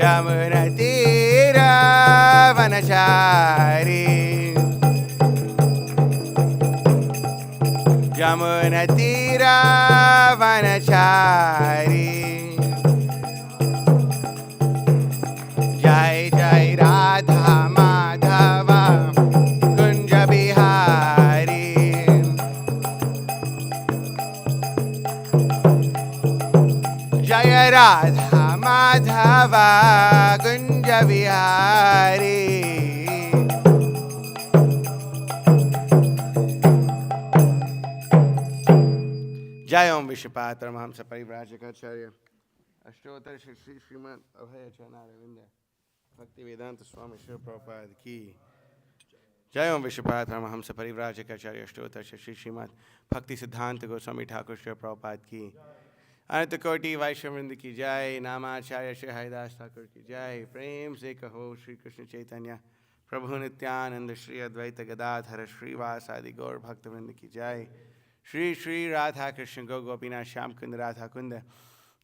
Yamuna Tira Vanachari Yamuna Tira Vanachari Jai Jai Radha Madhava Kunja Bihari Jai Radha Madhava Kunja Bihari Jai Om Vishwapatra Paramahamsa Parivrajakacarya Ashtotar Shri Srimad Abhayacharya Bhaktivedanta Swami Srila Prabhupada Ki Jai Om Vishwapatra Paramahamsa Parivrajakacarya Ashtotar Shri Srimad Bhakti Siddhanta Goswami Thakur Srila Prabhupada Ki Ananta Koti Vaishnavinda Ki Jai Namacharya Shri Haridas Thakur Ki Jai Prem Se Kaho Shri Krishna Chaitanya Prabhu Nityananda Shri Advaita Gadadhara Shri Vasadi Gaur Bhaktavinda Ki Jai Shri Shri Radha Krishna Gopinath Shyam Kunda Radha Kunda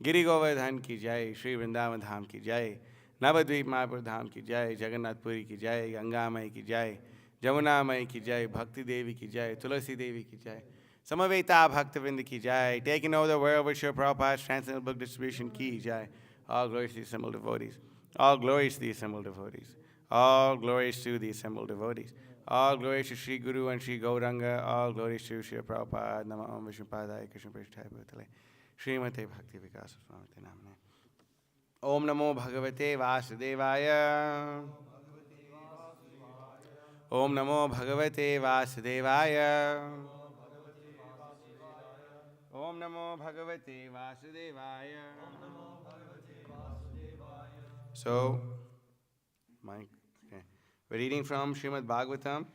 Giri Govardhan Ki Jai Shri Vrindavan Dham Ki Jai Navadvip Mayapur Dham Ki Jai Jagannath Puri Ki Jai Ganga Mai Ki Jai Jamuna Mai Ki Jai Bhakti Devi Ki Jai Tulasi Devi Ki Jai Samaveta Bhaktivinoda Ki Jai taking over the world with Srila Prabhupada's transcendental book distribution Ki Jai all glories to the assembled devotees all glories to the assembled devotees all glories to the assembled devotees all glories to Sri Guru and Sri Gauranga. All glories to Sri Prabhupada. Nama Om Vishnupadaya Krishna Prishthaya Bhutale. Srimate Bhakti Vikasa Swamite Namane. Om Namo Bhagavate Vasudevaya. Om Namo Bhagavate Vasudevaya. Om Namo Bhagavate Vasudevaya. So, Mike. We're reading from Srimad Bhagavatam,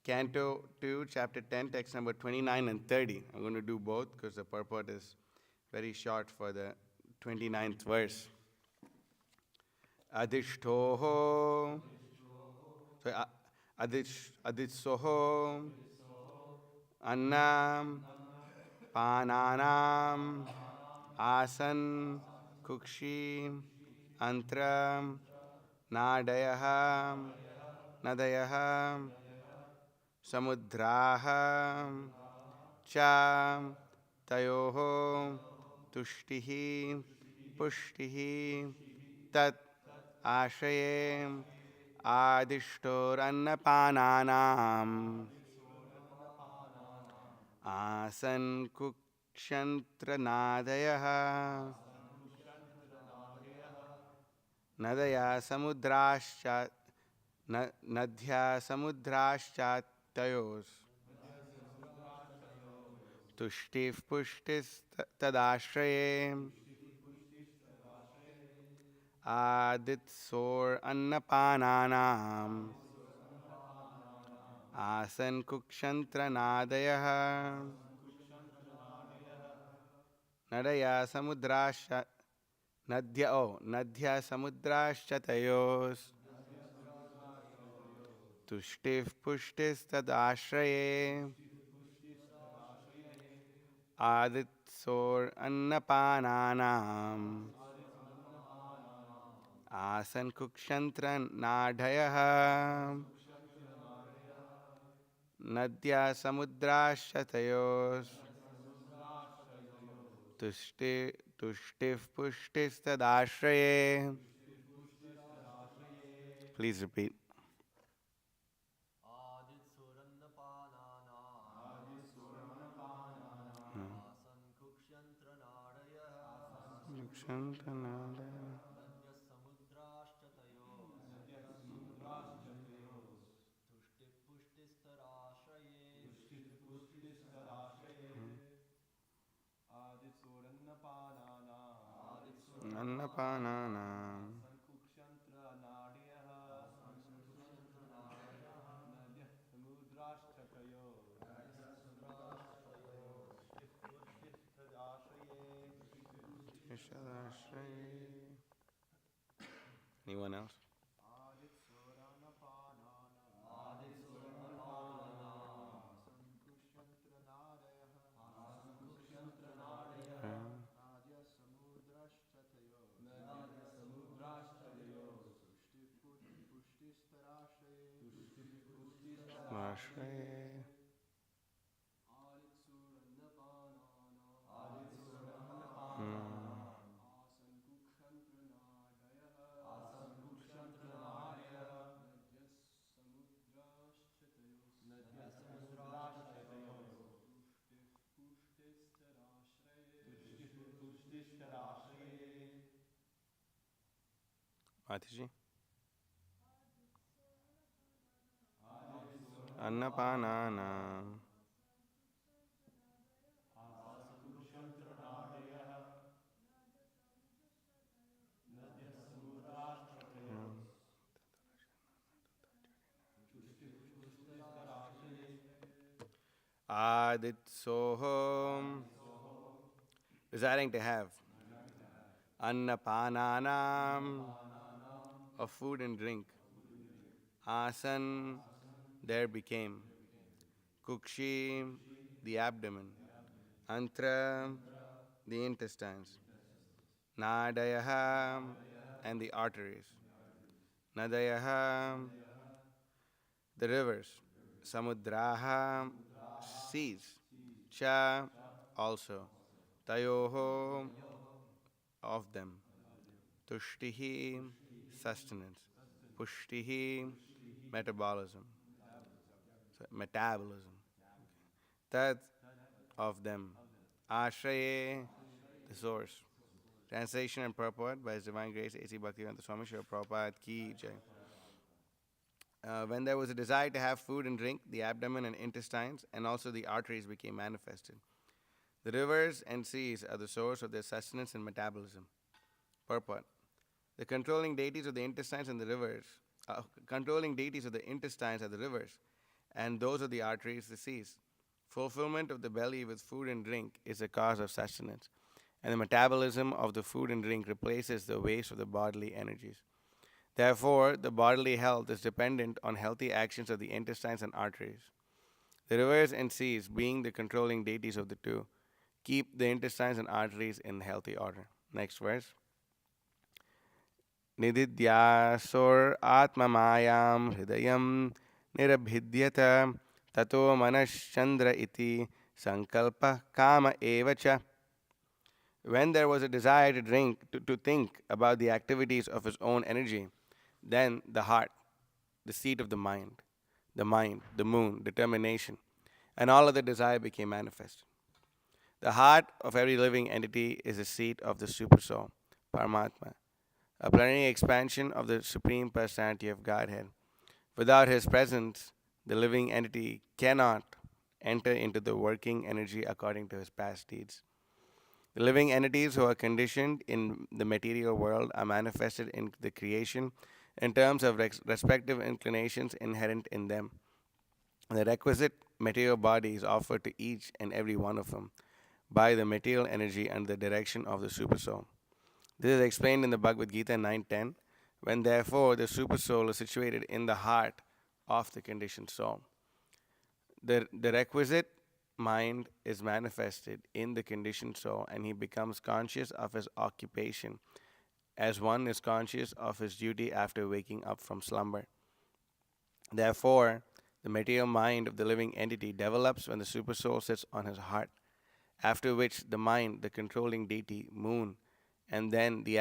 Canto 2, Chapter 10, text number 29 and 30. I'm going to do both because the purport is very short for the 29th verse. Adishtoho, so Aditsoho, Annam, Pananam, Asan, Kukshi, Antram, Nadayaham, Nadayaham, Samudraham, Cha, Tayoho, Tushtihi, Pushtihi, Tat, Ashayem, Adishtor Annapananam, Asan Kukshantra Nadayaha, Nadaya Samudrascha, Nadhya Samudraschatayos, Tushtif Pushtis Tadashraye, Aditsor Annapananam, Asan Kukshantra Nadayaha, Nadaya Samudrascha, Nadhya Samudraschatayos, Tushtif Pushtis Tadashraye, Aditsor Annapananam, Asan Kukshantra Nadhayaha, Nadya Samudrashatayos, Tushtif Pushtis Tadashraye. Please repeat. Annapananam, anyone else? Mataji. Annapanana. Aditsoham. Desiring to have. Annapananam. Of food and drink. Asan. There became. Kukshi. The abdomen. Antra. The intestines. Nadayaha. And the arteries. Nadayaha. The rivers. Samudraha. Seas. Cha. Also. Tayoho. Of them. Tushtihi. Sustenance. Pushtihi. Metabolism. So, metabolism. Tat. Of them. Ashraye. The source. Translation and purport by His Divine Grace A.C. Bhaktivedanta Swami Srila Prabhupada Ki Jai. When there was a desire to have food and drink, the abdomen and intestines and also the arteries became manifested. The rivers and seas are the source of their sustenance and metabolism. Purport. The controlling deities of the intestines and the rivers, controlling deities of the intestines are the rivers, and those of the arteries the seas. Fulfillment of the belly with food and drink is the cause of sustenance, and the metabolism of the food and drink replaces the waste of the bodily energies. Therefore, the bodily health is dependent on healthy actions of the intestines and arteries. The rivers and seas, being the controlling deities of the two, keep the intestines and arteries in healthy order. Next verse. Nididyasor atmamayam hridayam nirabhidyata tato manashchandra iti sankalpa kama evacha. When there was a desire to think about the activities of his own energy, then the heart, the seat of the mind, the moon, determination, and all other desire became manifest. The heart of every living entity is the seat of the Supersoul, Paramatma, a plenary expansion of the Supreme Personality of Godhead. Without His presence, the living entity cannot enter into the working energy according to his past deeds. The living entities who are conditioned in the material world are manifested in the creation in terms of respective inclinations inherent in them. The requisite material body is offered to each and every one of them by the material energy under the direction of the Supersoul. This is explained in the Bhagavad Gita 9.10, when therefore the Supersoul is situated in the heart of the conditioned soul. The requisite mind is manifested in the conditioned soul, and he becomes conscious of his occupation as one is conscious of his duty after waking up from slumber. Therefore, the material mind of the living entity develops when the Supersoul sits on his heart, after which the mind, the controlling deity, moon, and then the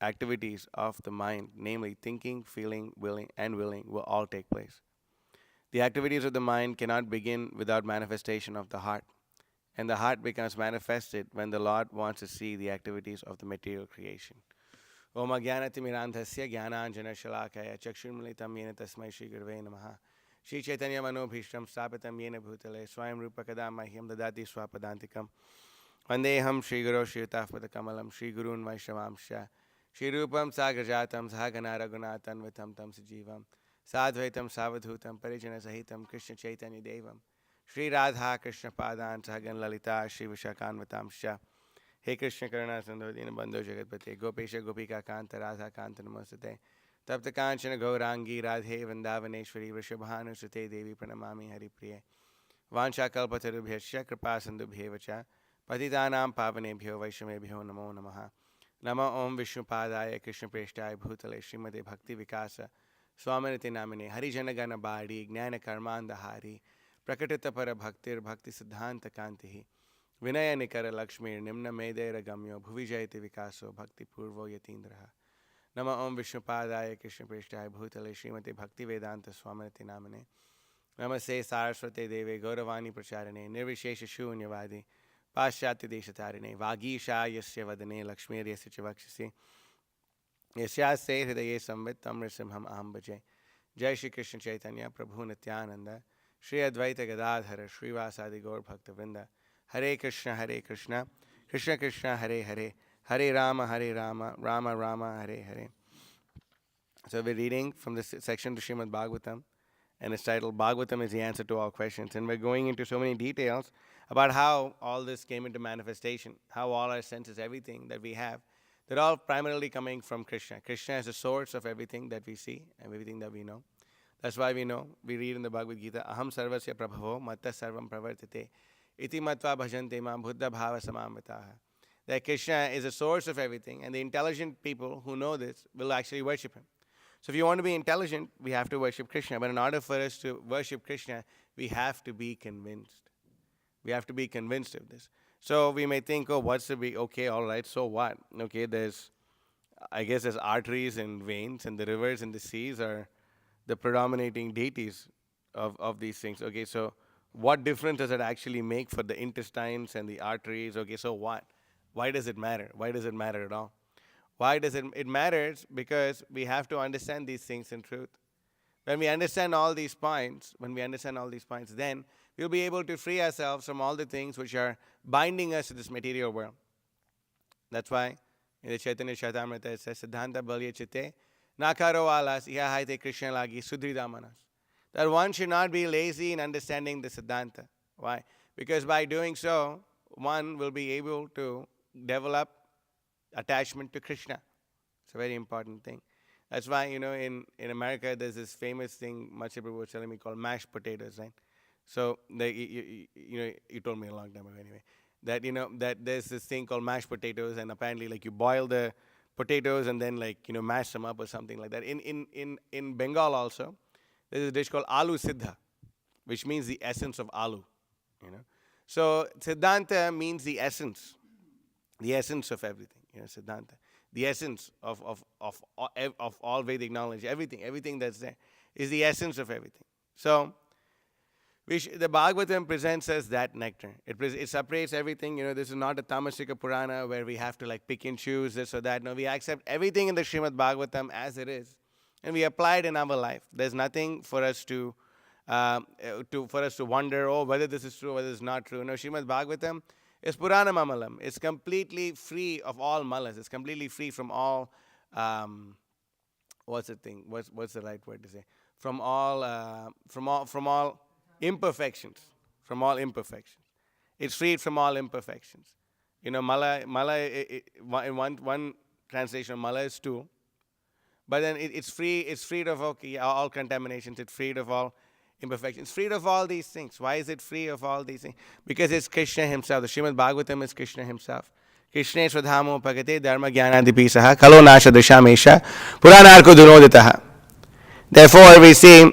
activities of the mind, namely thinking, feeling, willing, will all take place. The activities of the mind cannot begin without manifestation of the heart, and the heart becomes manifested when the Lord wants to see the activities of the material creation. Om Ajnanatimirandhasya Jnananjanashalakaya Chakshurmilitam Yena Tasmai Shri Gurave Namaha. Shri Chaitanya Manobhishtam Stapitam Yena Bhutale Swayam Rupakadam Mahyam Dadati Swapadantikam Vandeham Shri Guru Shri Kamalam Shri Gurun Vaishnavamsha Shri Rupam Sagrajatam Sahagana Raghunathan Vitam Tam Sajivam Sadvaitam Savadhutam Parijana Sahitam Krishna Chaitanya Devam Shri Radha Krishna Padan Sahagan Lalita Shri Vishakan Vitamsha He Krishna Karuna Sandhu Dina Bandhu Jagatpate Gopesha Gopika Kanta Radha Kanta Namastate Tapta Kanchana Gaurangi Radhe Vandavaneshwari Vrishabhanu Sute Devi Pranamami Hari Priya Vansha Kalpatarubhyasya Kripa Sandubhyevacha Patitanam Pavanebhyo Vaishamebhyo Namo Namaha Nama Om Vishnu Padaya Krishna Preshtai Bhutale Srimate Bhakti Vikasa Swaminati Namine, Harijanagana Badi, Gnana Karmanda Hari, Prakatita Para Bhaktir Bhakti Siddhanta Kantihi, Vinaya Nikara Lakshmi, Nimna Medera Gamyo, Bhuvijayati Vikaso, Bhakti Purvo Yatindraha. Nama Om Vishnupadaya Krishna Prishthaya Bhutale Srimati Bhakti Vedanta Swaminati Namine. Namaste Saraswate Deve Gauravani Pracharane, Nirvishesha Shunyavadi, Paschati Deshatarine, Vagisha Yasya Vadane, Lakshmi Yasya Chavakshasi, Yasya Se Hridaye Samvit Tamrisimham Aham Bhaje. Jai Shri Krishna Chaitanya Prabhu Nityananda, Shri Advaita Gadadhara, Srivasadi Gaur Bhakta Vrinda, Hare Krishna, Krishna Krishna, Hare Hare, Hare Rama, Rama Rama, Hare Hare. So we're reading from this section to Srimad Bhagavatam, and it's titled Bhagavatam is the answer to all questions. And we're going into so many details about how all this came into manifestation, how all our senses, everything that we have, they're all primarily coming from Krishna. Krishna is the source of everything that we see and everything that we know. That's why we know, we read in the Bhagavad Gita, Aham sarvasya prabhavo matta sarvam pravartate iti matva bhajante mam buddha bhava samamvataha. That Krishna is the source of everything, and the intelligent people who know this will actually worship him. So if you want to be intelligent, we have to worship Krishna. But in order for us to worship Krishna, we have to be convinced. We have to be convinced of this. So we may think, oh, what's the big, okay, all right, so what? Okay, there's arteries and veins, and the rivers and the seas are the predominating deities of these things. Okay, so what difference does it actually make for the intestines and the arteries? Okay, so what? Why does it matter? Why does it matter at all? Why does it matters? Because we have to understand these things in truth. When we understand all these points, then we'll be able to free ourselves from all the things which are binding us to this material world. That's why in the Chaitanya Charitamrita it says, Siddhanta balya chitte, nakaro alas, iha haite Krishna lagi sudridamanas. That one should not be lazy in understanding the Siddhanta. Why? Because by doing so, one will be able to develop attachment to Krishna. It's a very important thing. That's why, in America, there's this famous thing, Mahotsaha Prabhu was telling me, called mashed potatoes, right? So, you told me a long time ago anyway, that, that there's this thing called mashed potatoes, and apparently, like, you boil the potatoes and then, like, mash them up or something like that. In Bengal also, there's a dish called Aloo Siddha, which means the essence of aloo, So, Siddhanta means the essence of everything, Siddhanta. The essence of all Vedic knowledge, everything that's there is the essence of everything. So, the Bhagavatam presents us that nectar. It separates everything. This is not a Tamasika Purana where we have to like pick and choose this or that. No, we accept everything in the Srimad Bhagavatam as it is, and we apply it in our life. There's nothing for us to wonder, whether this is true, whether it's not true. No, Srimad Bhagavatam is Purana Mamalam. It's completely free of all malas. It's completely free from all, what's the thing? What's the right word to say? From all imperfections. From all imperfections. It's freed from all imperfections. Mala in one translation of mala is stool. But then it's freed of all contaminations. It's freed of all imperfections, freed of all these things. Why is it free of all these things? Because it's Krishna himself. The Srimad Bhagavatam is Krishna himself. Krishna swadhamo pagate dharma jnanadipi saha kalo nasha drishamesha puranarko dunoditaha. Therefore, we see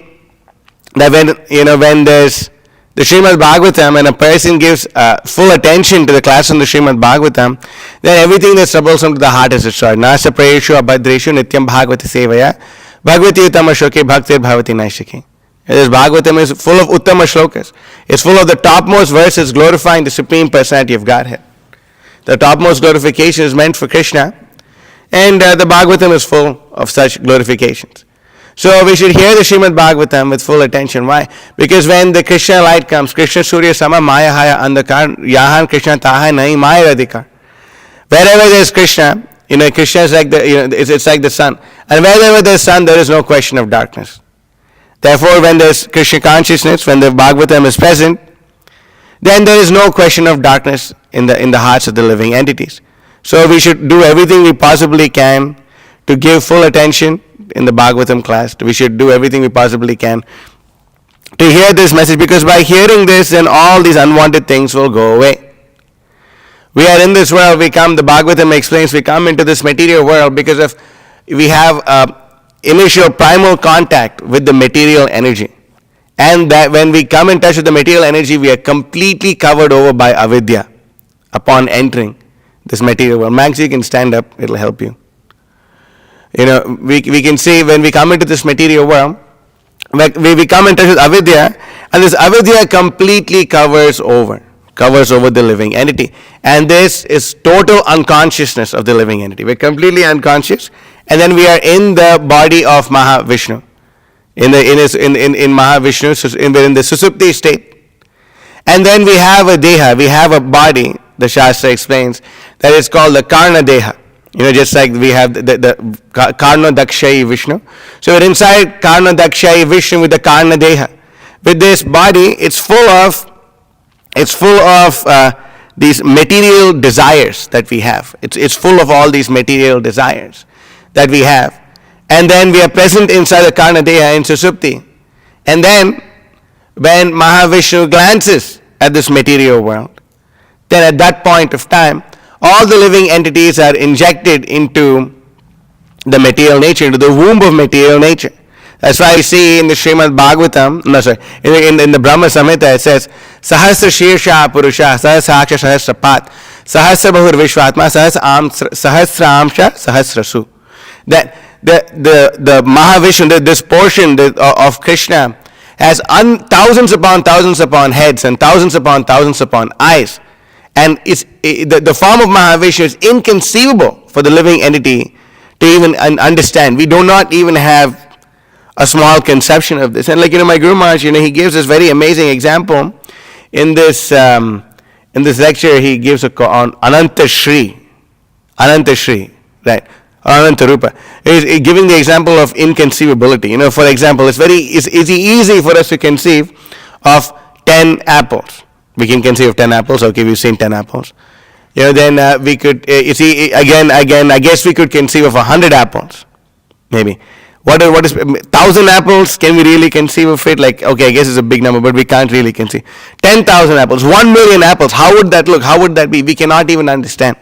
that when there's the Srimad Bhagavatam and a person gives full attention to the class on the Srimad Bhagavatam, then everything that's troublesome to the heart is destroyed. Nasa prayeshu abhadreshu nityam bhagavati sevaya bhagavati uttama shloke bhaktir bhavati naishiki. This Bhagavatam is full of Uttama shlokas. It's full of the topmost verses glorifying the Supreme Personality of Godhead. The topmost glorification is meant for Krishna, and the Bhagavatam is full of such glorifications. So we should hear the Srimad Bhagavatam with full attention. Why? Because when the Krishna light comes, Krishna Surya Sama Maya Haya Andakar Yahan Krishna Taha Nahi Maya Radhikar. Wherever there is Krishna, Krishna is like it's like the sun. And wherever there is sun, there is no question of darkness. Therefore, when there is Krishna consciousness, when the Bhagavatam is present, then there is no question of darkness in the hearts of the living entities. So we should do everything we possibly can to give full attention in the Bhagavatam class. We should do everything we possibly can to hear this message, because by hearing this, then all these unwanted things will go away. We are in this world, the Bhagavatam explains, we come into this material world because of, we have initial primal contact with the material energy. And that when we come in touch with the material energy, we are completely covered over by avidya upon entering this material world. Max, you can stand up, it'll help you. We can see when we come into this material world, we come in touch with avidya, and this avidya completely covers over the living entity. And this is total unconsciousness of the living entity. We're completely unconscious, and then we are in the body of Mahavishnu. In Mahavishnu, in the Susupti state. And then we have a deha, we have a body, the Shastra explains, that is called the Karna deha. Just like we have the Karna Dakshayi Vishnu. So we're inside Karna Dakshayi Vishnu with the Karna deha. With this body, it's full of these material desires that we have. It's full of all these material desires that we have. And then we are present inside the Karna deha in Susupti. And then when Mahavishnu glances at this material world, then at that point of time, all the living entities are injected into the material nature, into the womb of material nature. That's why you see in the Srimad Bhagavatam, in the Brahma Samhita, it says, Sahasra Shirsha Purusha, Sahasaksha Sahasrapat, Sahasra Bahur Vishwatma, Sahasra Amsha, Sahasrasu. That the Mahavishnu, this portion of Krishna, has thousands upon heads and thousands upon eyes. And the form of Mahavishnu is inconceivable for the living entity to even understand. We do not even have a small conception of this. And my Guru Maharaj, he gives this very amazing example in this lecture. He gives on Ananta Shri, right? Anantarupa. He's giving the example of inconceivability. For example, it's easy for us to conceive of 10 apples. We can conceive of 10 apples. Okay, we've seen 10 apples. Then we could, again, I guess we could conceive of 100 apples. Maybe. What is 1,000 apples? Can we really conceive of it? Okay, I guess it's a big number, but we can't really conceive. 10,000 apples, 1 million apples. How would that look? How would that be? We cannot even understand.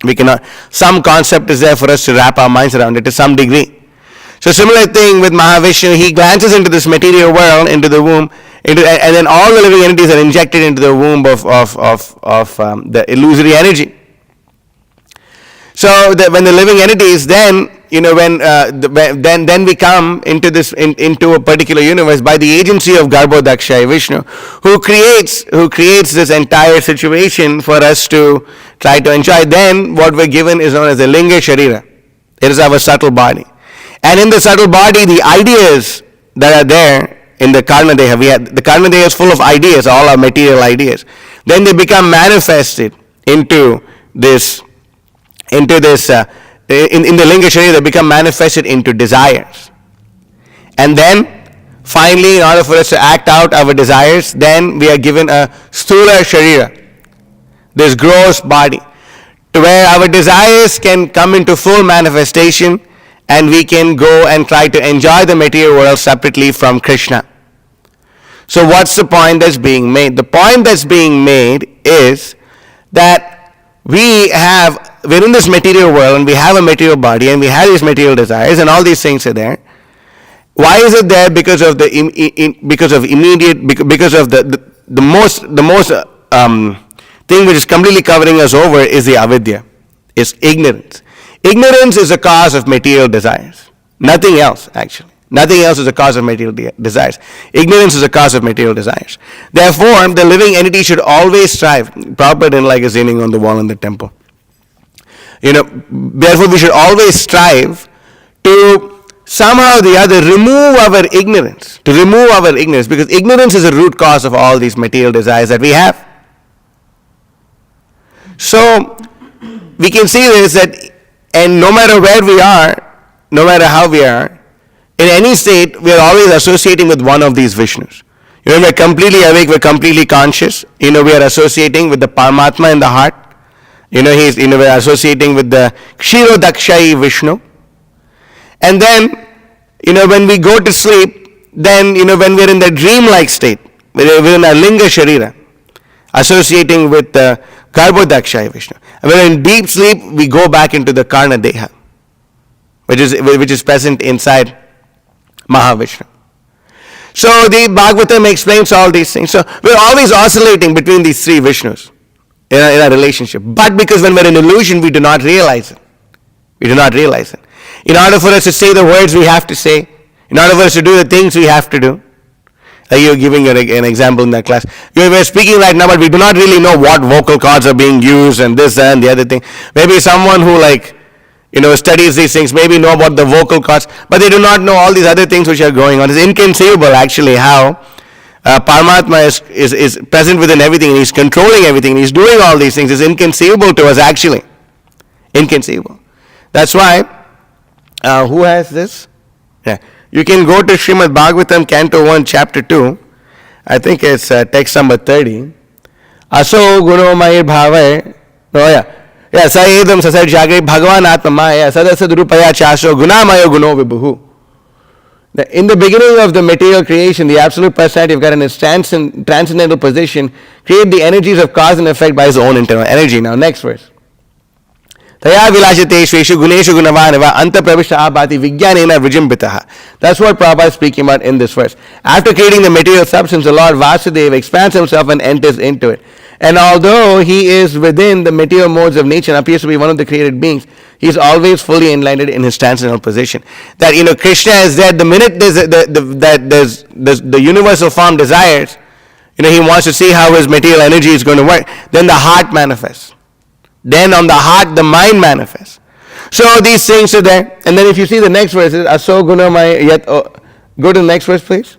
We cannot. Some concept is there for us to wrap our minds around it to some degree. So similar thing with Mahavishnu. He glances into this material world, into the womb, and then all the living entities are injected into the womb of the illusory energy. So when the living entities then, then we come into a particular universe by the agency of Garbhodakshayi Vishnu, who creates this entire situation for us to try to enjoy. Then what we're given is known as the Linga Sharira. It is our subtle body. And in the subtle body, the ideas that are there in the Karna Deha, the Karna Deha is full of ideas, all our material ideas. Then they become manifested into this in the Linga Sharira, they become manifested into desires. And then, finally, in order for us to act out our desires, then we are given a Sthula Sharira, this gross body, to where our desires can come into full manifestation and we can go and try to enjoy the material world separately from Krishna. So what's the point that's being made? The point that's being made is that we're in this material world and we have a material body and we have these material desires and all these things are there. Why is it there? Because of the most thing which is completely covering us over is the avidya, is ignorance. Ignorance is a cause of material desires. Nothing else, actually. Nothing else is a cause of material desires. Ignorance is a cause of material desires. Therefore, the living entity should always strive. Prabhupada didn't like a zinging on the wall in the temple. Therefore, we should always strive to somehow or the other remove our ignorance. Because ignorance is the root cause of all these material desires that we have. So, we can see this and no matter where we are, no matter how we are, in any state, we are always associating with one of these Vishnus. We're completely awake, we're completely conscious. We are associating with the Paramatma in the heart. We're associating with the Kshirodakshayi Vishnu. And then, when we go to sleep, then, when we're in the dreamlike state, we're in a Linga Sharira, associating with the Garbhodakshayi Vishnu. And when we're in deep sleep, we go back into the Karna Deha. which is present inside Mahavishnu. So the Bhagavatam explains all these things. So we're always oscillating between these three Vishnus in a relationship. But because when we're in illusion, we do not realize it. We do not realize it. In order for us to say the words we have to say, in order for us to do the things we have to do, like you're giving an example in that class. We're speaking right now, but we do not really know what vocal cords are being used and this and the other thing. Maybe someone who studies these things, maybe know about the vocal cords, but they do not know all these other things which are going on. It's inconceivable actually how Paramatma is present within everything, and he's controlling everything, and he's doing all these things. It's inconceivable to us actually. Inconceivable. That's why, who has this? Yeah. You can go to Srimad Bhagavatam, Canto 1, Chapter 2. I think it's text number 30. Aso guno mayir bhavai. Oh yeah. Yeah, sa edam sasar jagre bhagavan atma maya sadasad rupaya chaso gunamayo guno vibhuhu. In the beginning of the material creation, the absolute personality of God in its transcendental position created the energies of cause and effect by his own internal energy. Now, next verse. Taya vilashate shveshu guneshu gunavanava anta pravishta abhati vijnanena vrijimbitaha. That's what Prabhupada is speaking about in this verse. After creating the material substance, the Lord Vasudeva expands himself and enters into it. And although he is within the material modes of nature and appears to be one of the created beings, he is always fully enlightened in his transcendental position. That Krishna is there. The minute there's the universal form desires, he wants to see how his material energy is going to work. Then the heart manifests. Then on the heart, the mind manifests. So these things are there. And then if you see the next verse, Aso Gunamaya Yat. Go to the next verse, please.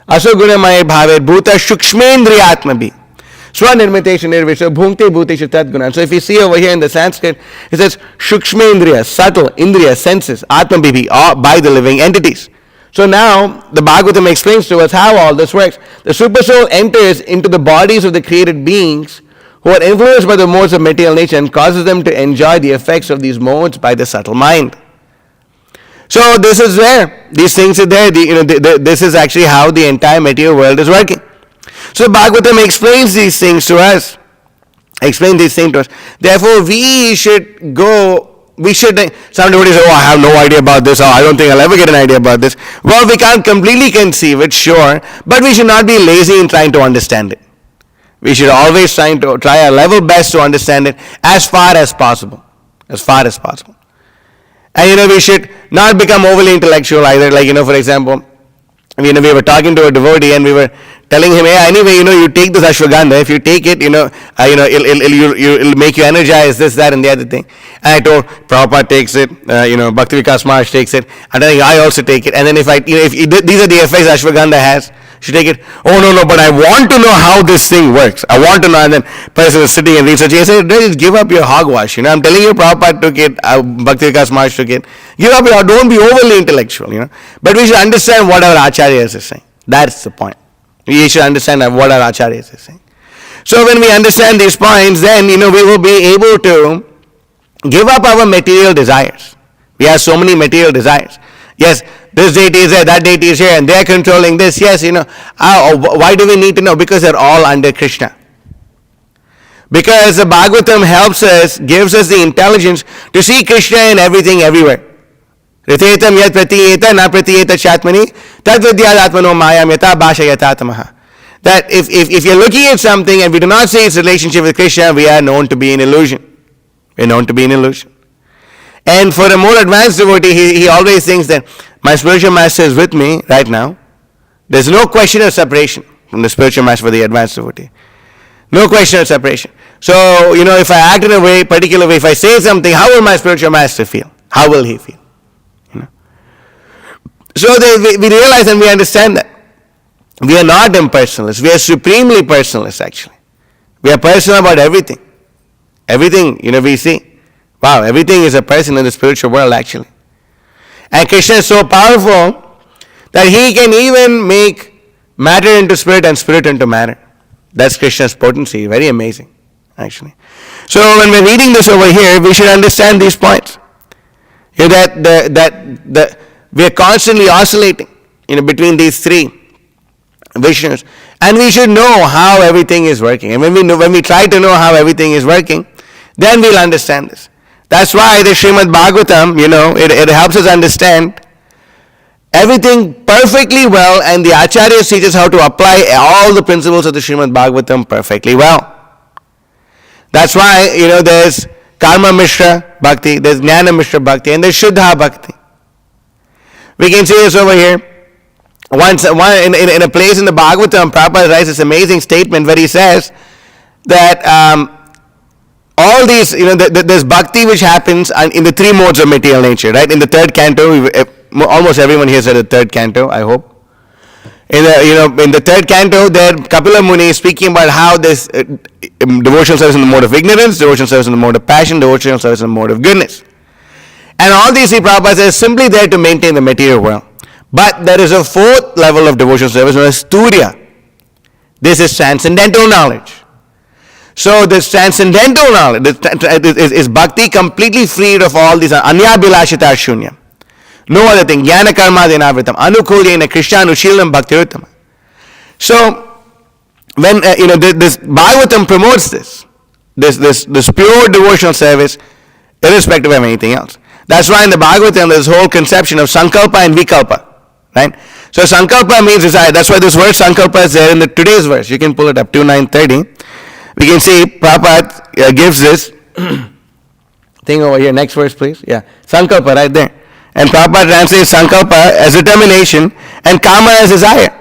Aso Gunamaya Bhave Bhuta Shukshmendriyatmabi. Swanirmitation Nirvisha Bhungte Bhutesha Tadgunan. So if you see over here in the Sanskrit, it says Shukshmendriya, subtle, Indriya, senses, Atmabhibi, by the living entities. So now the Bhagavatam explains to us how all this works. The Supersoul enters into the bodies of the created beings who are influenced by the modes of material nature and causes them to enjoy the effects of these modes by the subtle mind. So this is there. These things are there. This is actually how the entire material world is working. So Bhagavatam explains these things to us. Therefore, we should, somebody say, I have no idea about this, or I don't think I'll ever get an idea about this. Well, we can't completely conceive it, sure, but we should not be lazy in trying to understand it. We should always try our level best to understand it as far as possible. And we should not become overly intellectual either. Like, for example, we were talking to a devotee and we were telling him, hey, anyway, you take this ashwagandha. If you take it, it'll make you energize, this, that, and the other thing. And I told Prabhupada takes it, Bhakti Vikas Maharaj takes it, and then I also take it. And then if these are the effects ashwagandha has, should take it. Oh no, but I want to know how this thing works. I want to know. And then person is sitting and researching. I said, just give up your hogwash. I'm telling you, Prabhupada took it, Bhakti Vikas Maharaj took it. Give up your, don't be overly intellectual. But we should understand what our acharyas is saying. That's the point. We should understand what our acharyas is saying. So when we understand these points, then we will be able to give up our material desires. We have so many material desires. Yes, this deity is there, that deity is here, and they're controlling this. Yes, why do we need to know? Because they're all under Krishna. Because the Bhagavatam gives us the intelligence to see Krishna in everything, everywhere. Ritetam yat pratiyeta na pratiyeta chatmani tadvidyad atmano mayam yata bhasha yatatamaha. That if you're looking at something and we do not see its relationship with Krishna, we are known to be in illusion. We're known to be in illusion. And for a more advanced devotee, he always thinks that my spiritual master is with me right now. There's no question of separation from the spiritual master for the advanced devotee. No question of separation. So, if I act in a particular way, if I say something, how will my spiritual master feel? How will he feel? So we realize and we understand that we are not impersonalists. We are supremely personalists, actually. We are personal about everything. Everything, we see. Wow, everything is a person in the spiritual world, actually. And Krishna is so powerful that he can even make matter into spirit and spirit into matter. That's Krishna's potency. Very amazing, actually. So when we're reading this over here, we should understand these points. That we are constantly oscillating, between these three Vishnus, and we should know how everything is working. And when we try to know how everything is working, then we'll understand this. That's why the Srimad Bhagavatam, it helps us understand everything perfectly well, and the Acharyas teach us how to apply all the principles of the Srimad Bhagavatam perfectly well. That's why, there's Karma Mishra Bhakti, there's Jnana Mishra Bhakti, and there's Shuddha Bhakti. We can see this over here. Once in a place in the Bhagavatam, Prabhupada writes this amazing statement where he says that all these, there's bhakti which happens in the three modes of material nature, right? In the third canto, almost everyone here said the third canto, I hope. In the third canto, there Kapila Muni is speaking about how this devotional service in the mode of ignorance, devotional service in the mode of passion, devotional service in the mode of goodness. And all these three Prabhupada says simply there to maintain the material world. But there is a fourth level of devotional service known as Turiya. This is transcendental knowledge. So this transcendental knowledge is bhakti completely freed of all these anya bilashita shunya. No other thing. Jnana karma denavritam. Anukulyena krishnanushīlam bhaktiruttama. So, when, this Bhagavatam promotes this pure devotional service, irrespective of anything else. That's why in the Bhagavatam there's this whole conception of sankalpa and vikalpa. Right? So, sankalpa means desire. That's why this word sankalpa is there in today's verse. You can pull it up, 2930. We can see Prabhupada gives this thing over here. Next verse, please. Yeah. Sankalpa right there. And Prabhupada translates sankalpa as determination and kama as desire.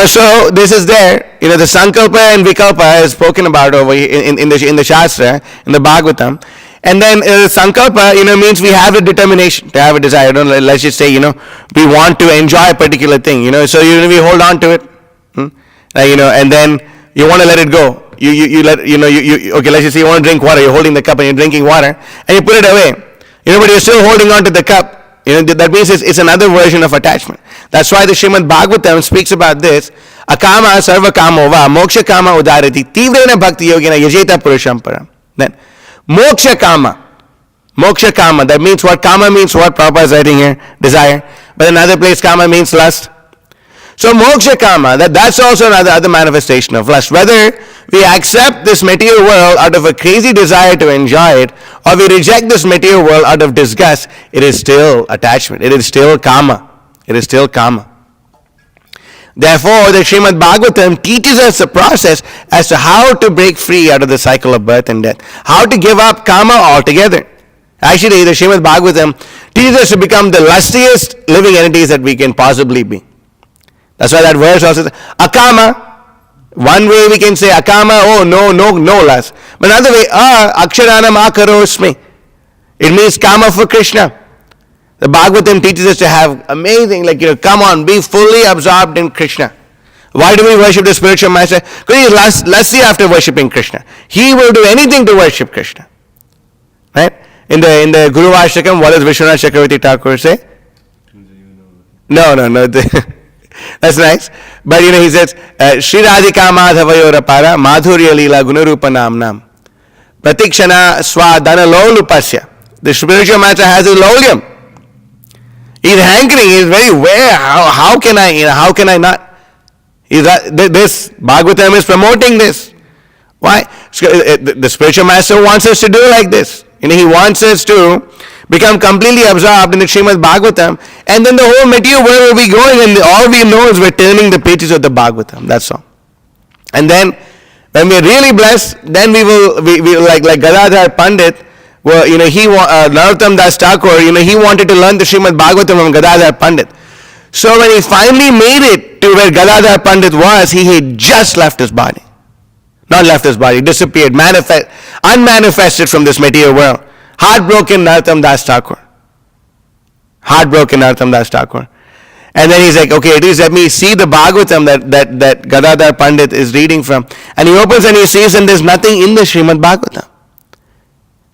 So this is there. The sankalpa and vikalpa is spoken about over here in the Shastra, in the Bhagavatam. And then sankalpa, means we have a determination to have a desire. Let's just say, we want to enjoy a particular thing. So we hold on to it. And then you want to let it go. Okay, let's just say you want to drink water. You're holding the cup and you're drinking water, and you put it away. But you're still holding on to the cup. That means it's another version of attachment. That's why the Srimad Bhagavatam speaks about this. Akama sarva kamo va moksha kama udarati tivrena bhakti yogina yajeta purusham param. Then moksha kama. That means what? Kama means what? Prabhupada is writing here. Desire. But another place kama means lust. So moksha kama, that's also another manifestation of lust. Whether we accept this material world out of a crazy desire to enjoy it, or we reject this material world out of disgust, it is still attachment. It is still kama. Therefore, the Srimad Bhagavatam teaches us the process as to how to break free out of the cycle of birth and death. How to give up kama altogether. Actually, the Srimad Bhagavatam teaches us to become the lustiest living entities that we can possibly be. That's why that verse also says, akama. One way we can say akama, no lust. But another way, aksharanam akarosmi. It means kama for Krishna. The Bhagavatam teaches us to have amazing, come on, be fully absorbed in Krishna. Why do we worship the spiritual master? Because he's lusty after worshipping Krishna. He will do anything to worship Krishna. Right? In the Guru Ashtakam, what does Vishwanath Chakravarti Thakur say? No. That's nice. But he says, Shri Radhika Madhavayo Rapara Madhurya Leela Gunarupa Namnam Pratikshana Swadana Lolupasya. The spiritual master has his lolium. He's hankering, he's very aware. How can I not? This Bhagavatam is promoting this. Why? The spiritual master wants us to do like this. He wants us to become completely absorbed in the Srimad Bhagavatam, and then the whole material world will be going, and all we know is we're turning the pages of the Bhagavatam. That's all. And then, when we're really blessed, then we will like Gadadhar Pandit, well, Narottam Das Thakur, he wanted to learn the Srimad Bhagavatam from Gadadhar Pandit. So when he finally made it to where Gadadhar Pandit was, he had just left his body. Not left his body, disappeared, unmanifested from this material world. Heartbroken Narottam Das Thakur. And then he's like, okay, at least let me see the Bhagavatam that Gadadhar Pandit is reading from. And he opens and he sees, and there's nothing in the Srimad Bhagavatam.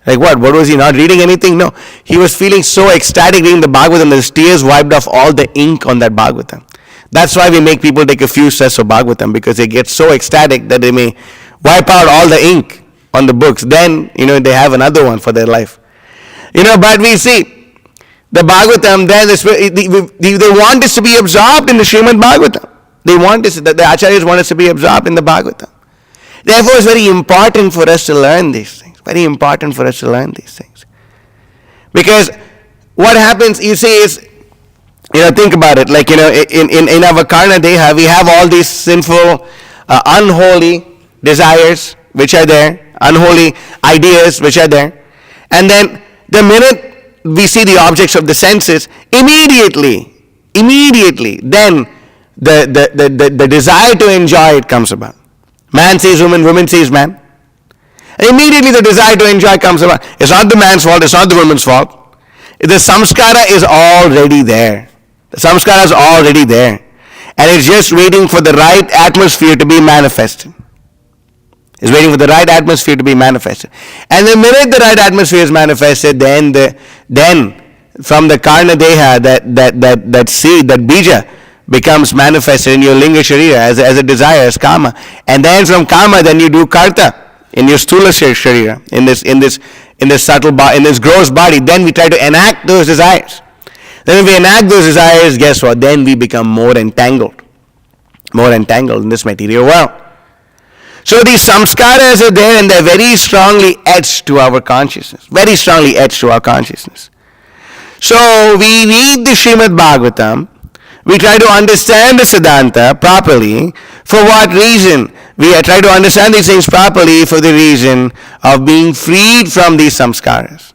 Like what? What was he not reading anything? No. He was feeling so ecstatic reading the Bhagavatam that his tears wiped off all the ink on that Bhagavatam. That's why we make people take a few sets of Bhagavatam, because they get so ecstatic that they may wipe out all the ink on the books. Then, they have another one for their life. But we see the Bhagavatam, then they want us to be absorbed in the Srimad Bhagavatam. They want us, the Acharyas want us to be absorbed in the Bhagavatam. Therefore, it's very important for us to learn these things. Very important for us to learn these things. Because what happens, you see, is, think about it. Like, in our Karna Deha, we have all these sinful, unholy desires which are there, unholy ideas which are there. And then the minute we see the objects of the senses, immediately, then the desire to enjoy it comes about. Man sees woman, woman sees man. And immediately the desire to enjoy comes about. It's not the man's fault, it's not the woman's fault. The samskara is already there. The samskara is already there. And it's just waiting for the right atmosphere to be manifested. It's waiting for the right atmosphere to be manifested. And the minute the right atmosphere is manifested, then from the karna deha, that seed, that bija, becomes manifested in your linga sharira as a desire, as kama. And then from kama, then you do karta in your stula sharira, in this subtle body, in this gross body. Then we try to enact those desires. Then if we enact those desires, guess what? Then we become more entangled in this material world. So these samskaras are there, and they're very strongly etched to our consciousness. Very strongly etched to our consciousness. So we read the Srimad Bhagavatam. We try to understand the Siddhanta properly. For what reason? We try to understand these things properly for the reason of being freed from these samskaras.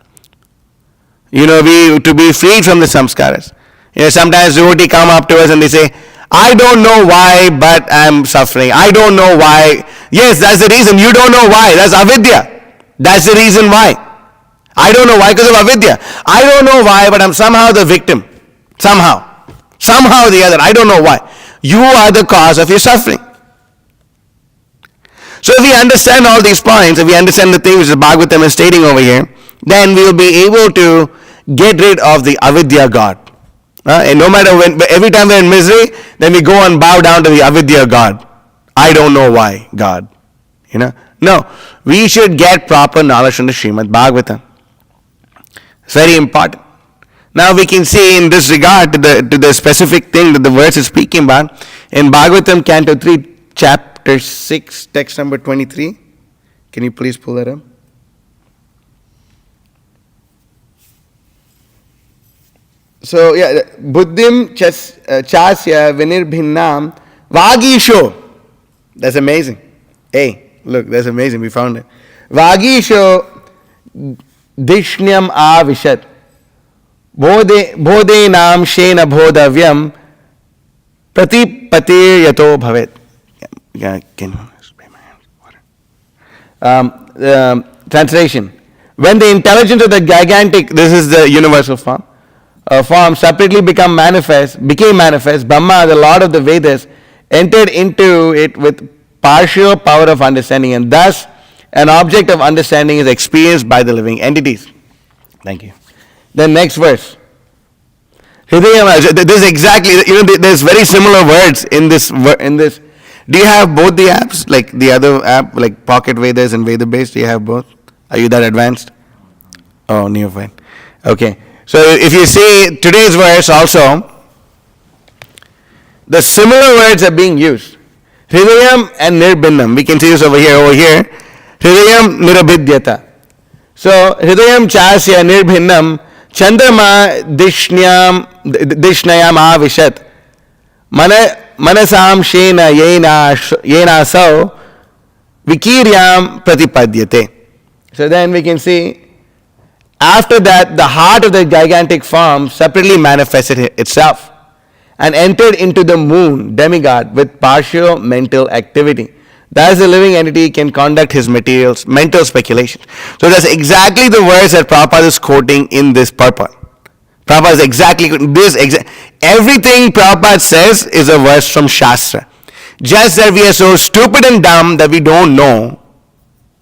To be freed from the samskaras. Sometimes devotees come up to us and they say, I don't know why, but I'm suffering. I don't know why. Yes, that's the reason. You don't know why. That's avidya. That's the reason why. I don't know why, because of avidya. I don't know why, but I'm somehow the victim. Somehow or the other. I don't know why. You are the cause of your suffering. So if we understand all these points, if we understand the things that Bhagavatam is stating over here, then we will be able to get rid of the avidya god. And no matter every time we're in misery, then we go and bow down to the avidya god. I don't know why, God. No, we should get proper knowledge from the Srimad Bhagavatam. It's very important. Now we can see in this regard to the specific thing that the verse is speaking about, in Bhagavatam Canto 3, Chapter 6, text number 23. Can you please pull that up? So, Buddhim chasya vinirbhinnam vagisho. That's amazing. Hey, look, that's amazing. We found it. Vagisho dishnyam avishat. Bodhenam shena bodhavyam pratipatir yato bhavet. Can you spray my hands? Translation. When the intelligence of the gigantic, this is the universal form separately became manifest, Brahma, the Lord of the Vedas, entered into it with partial power of understanding, and thus an object of understanding is experienced by the living entities. Thank you. Then next verse. This is exactly, there's very similar words in this. Do you have both the apps, like the other app, like Pocket Vedas and Veda Base? Do you have both? Are you that advanced? Oh, neophyte. Okay. So if you see today's verse also, the similar words are being used. Hridayam and nirbhinnam. We can see this over here. Hridayam nirabhidyata. So Hridayam chasya nirbhinnam chandrama dishnayam avishat. Manasam shena yena sau vikiryam pratipadyate. So then we can see, after that, the heart of the gigantic form separately manifested itself and entered into the moon, demigod, with partial mental activity. Thus the living entity can conduct his mental speculations. So that's exactly the verse that Prabhupada is quoting in this purport. Prabhupada is exactly this. Everything Prabhupada says is a verse from Shastra. Just that we are so stupid and dumb that we don't know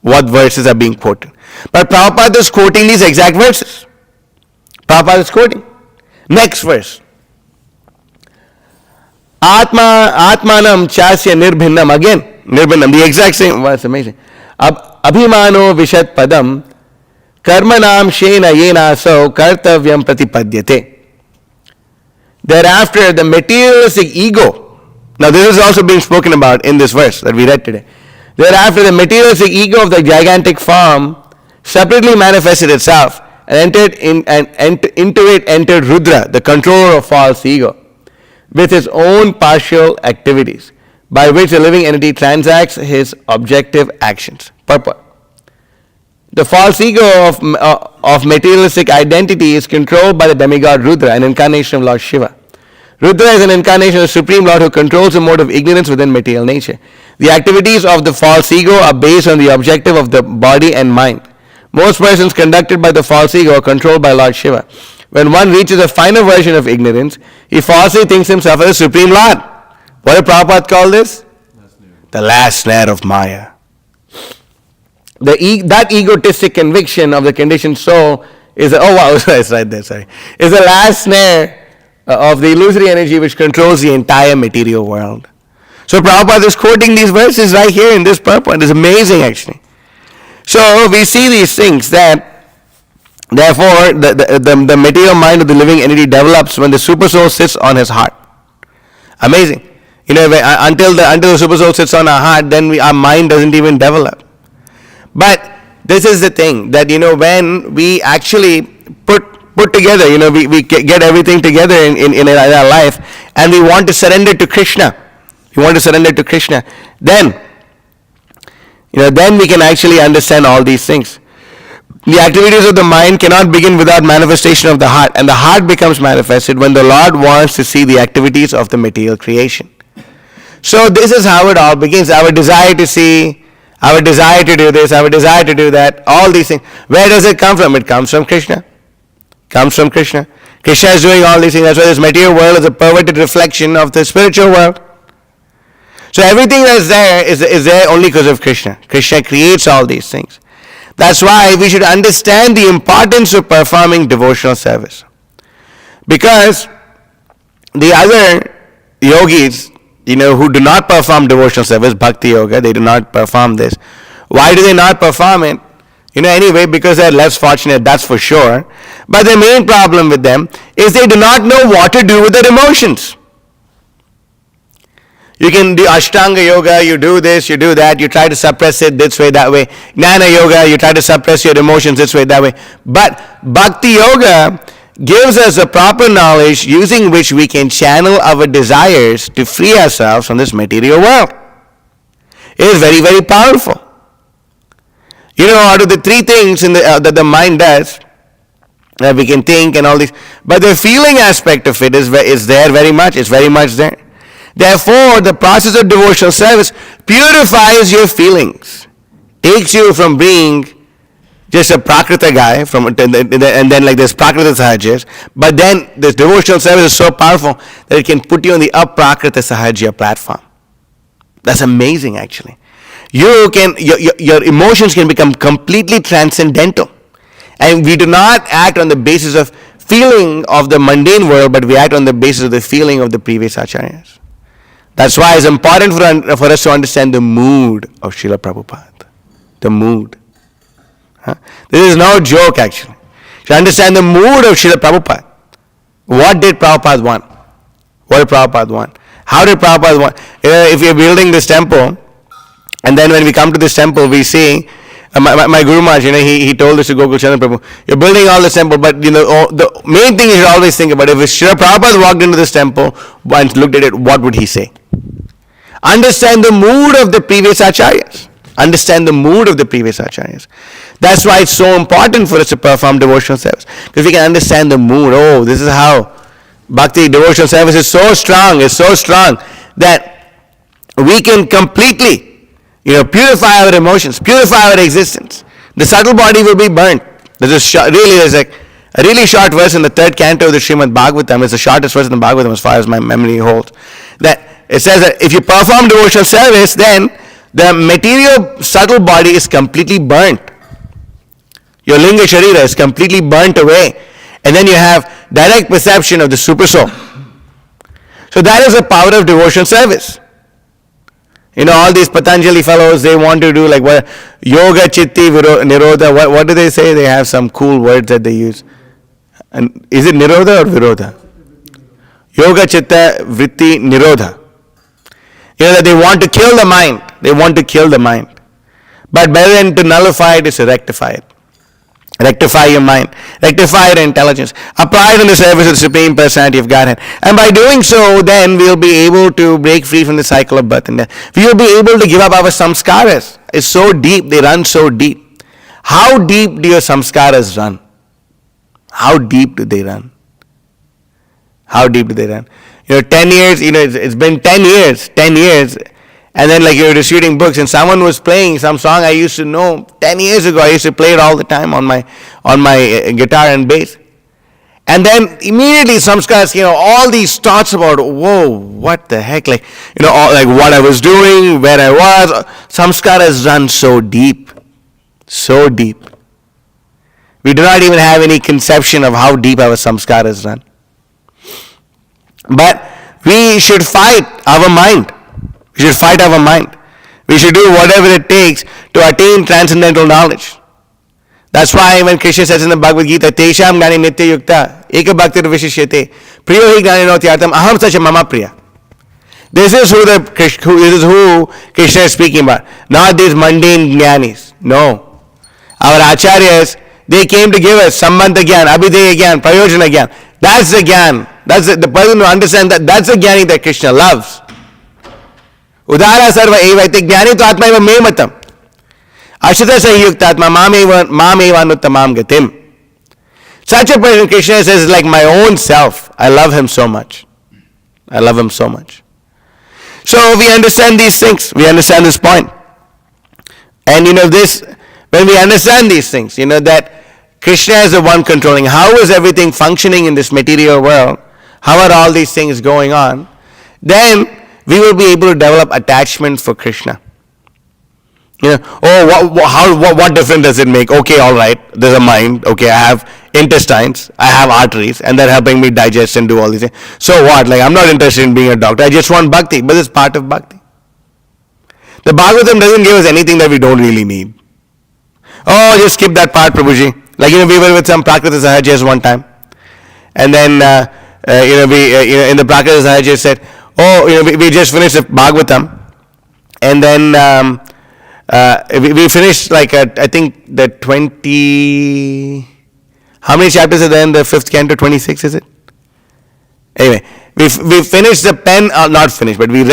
what verses are being quoted. But Prabhupada is quoting these exact verses. Prabhupada is quoting. Next verse. Atmanam chasya nirbhinnam. Again, nirbhinnam. The exact same. That's amazing. Abhimano vishat padam karmanam shena yena so kartavyam pratipadyate. Thereafter, the materialistic ego. Now, this is also being spoken about in this verse that we read today. Thereafter, the materialistic ego of the gigantic form separately manifested itself and into it entered Rudra, the controller of false ego, with his own partial activities, by which the living entity transacts his objective actions. Purport. The false ego of materialistic identity is controlled by the demigod Rudra, an incarnation of Lord Shiva. Rudra is an incarnation of the Supreme Lord who controls the mode of ignorance within material nature. The activities of the false ego are based on the objective of the body and mind. Most persons conducted by the false ego are controlled by Lord Shiva. When one reaches a finer version of ignorance, he falsely thinks himself as the Supreme Lord. What did Prabhupada call this? The last snare of Maya. That egotistic conviction of the conditioned soul is it's right there, sorry. Is the last snare of the illusory energy which controls the entire material world. So Prabhupada is quoting these verses right here in this purport. It's amazing actually. So we see these things that therefore the material mind of the living entity develops when the super soul sits on his heart. Amazing. Until the super soul sits on our heart, then our mind doesn't even develop. But this is the thing that when we actually put together, we get everything together in our life, and we want to surrender to Krishna. We want to surrender to Krishna. Then we can actually understand all these things. The activities of the mind cannot begin without manifestation of the heart, and the heart becomes manifested when the Lord wants to see the activities of the material creation. So this is how it all begins. Our desire to see, our desire to do this, our desire to do that, all these things. Where does it come from? It comes from Krishna. Comes from Krishna. Krishna is doing all these things. That's why this material world is a perverted reflection of the spiritual world. So everything that's there is there only because of Krishna. Krishna creates all these things. That's why we should understand the importance of performing devotional service. Because the other yogis, who do not perform devotional service, bhakti yoga, they do not perform this. Why do they not perform it? Anyway, because they're less fortunate, that's for sure. But the main problem with them is they do not know what to do with their emotions. You can do Ashtanga yoga, you do this, you do that, you try to suppress it this way, that way. Jnana yoga, you try to suppress your emotions this way, that way. But Bhakti yoga gives us a proper knowledge using which we can channel our desires to free ourselves from this material world. It is very, very powerful. Out of the three things that the mind does, that we can think and all these, but the feeling aspect of it is there very much. It's very much there. Therefore, the process of devotional service purifies your feelings, takes you from being just a Prakrita guy, and then like there's Prakrita Sahajas, but then this devotional service is so powerful that it can put you on the Aprakrita Sahaja platform. That's amazing actually. Your emotions can become completely transcendental. And we do not act on the basis of feeling of the mundane world, but we act on the basis of the feeling of the previous acharyas. That's why it's important for us to understand the mood of Srila Prabhupada. The mood. This is no joke actually. To understand the mood of Srila Prabhupada. What did Prabhupada want? What did Prabhupada want? How did Prabhupada want? If you're building this temple, and then when we come to this temple, we see, my Guru Maharaj, he told this to Gokul Chandra Prabhu, you're building all this temple, but the main thing you should always think about, if Srila Prabhupada walked into this temple and looked at it, what would he say? Understand the mood of the previous acharyas. Understand the mood of the previous acharyas. That's why it's so important for us to perform devotional service. Because we can understand the mood. Oh, this is how Bhakti devotional service is so strong that we can completely, purify our emotions, purify our existence. The subtle body will be burnt. There's a really short verse in the third canto of the Srimad Bhagavatam. It's the shortest verse in the Bhagavatam as far as my memory holds. That it says that if you perform devotional service, then the material subtle body is completely burnt. Your linga sharira is completely burnt away. And then you have direct perception of the super soul. So that is the power of devotional service. All these Patanjali fellows, they want to do like what yoga chitti nirodha. What do they say? They have some cool words that they use. And is it nirodha or virodha? Yoga chitta vritti nirodha. That they want to kill the mind. They want to kill the mind. But better than to nullify it is to rectify it. Rectify your mind. Rectify your intelligence. Apply it in the service of the Supreme Personality of Godhead. And by doing so, then we'll be able to break free from the cycle of birth and death. We will be able to give up our samskaras. It's so deep. They run so deep. How deep do your samskaras run? How deep do they run? How deep do they run? 10 years, it's been 10 years. And then like you're just reading books and someone was playing some song I used to know 10 years ago. I used to play it all the time on my guitar and bass. And then immediately samskaras, all these thoughts about, whoa, what the heck? Like, like what I was doing, where I was. Samskaras run so deep. So deep. We do not even have any conception of how deep our samskaras run. But we should fight our mind. We should fight our mind. We should do whatever it takes to attain transcendental knowledge. That's why when Krishna says in the Bhagavad Gita, Tesham Gnani Nitya Yukta, Eka Bhaktir Vishishyate, Priyo Hi Gnani Notyartam, Aham Sacha Mama Priya. This is who Krishna is speaking about. Not these mundane jnanis. No. Our acharyas, they came to give us Sambandha Gyan, Abhideya Gyan, Prayojana Gyan. That's the Gyan. That's the person who understands that. That's the Gyani that Krishna loves. Udara sarva evaite Gyani to atma eva me matam. Ashita sahyuktatma mamevannuttamam gatim. Such a person, Krishna says, is like my own self. I love him so much. I love him so much. So we understand these things. We understand this point. And this, when we understand these things, that Krishna is the one controlling. How is everything functioning in this material world? How are all these things going on? Then we will be able to develop attachment for Krishna. What difference does it make? Okay, all right, there's a mind. Okay, I have intestines, I have arteries, and they're helping me digest and do all these things. So what? Like, I'm not interested in being a doctor. I just want bhakti, but it's part of bhakti. The Bhagavatam doesn't give us anything that we don't really need. Oh, just skip that part, Prabhuji. Like, we were with some Prakriti Sahajas one time. And then, in the Prakriti Sahajas said, we just finished the Bhagavatam. And then we finished I think the 20, how many chapters are there in the 5th canto? 26 is it? Anyway, we finished the not finished, but we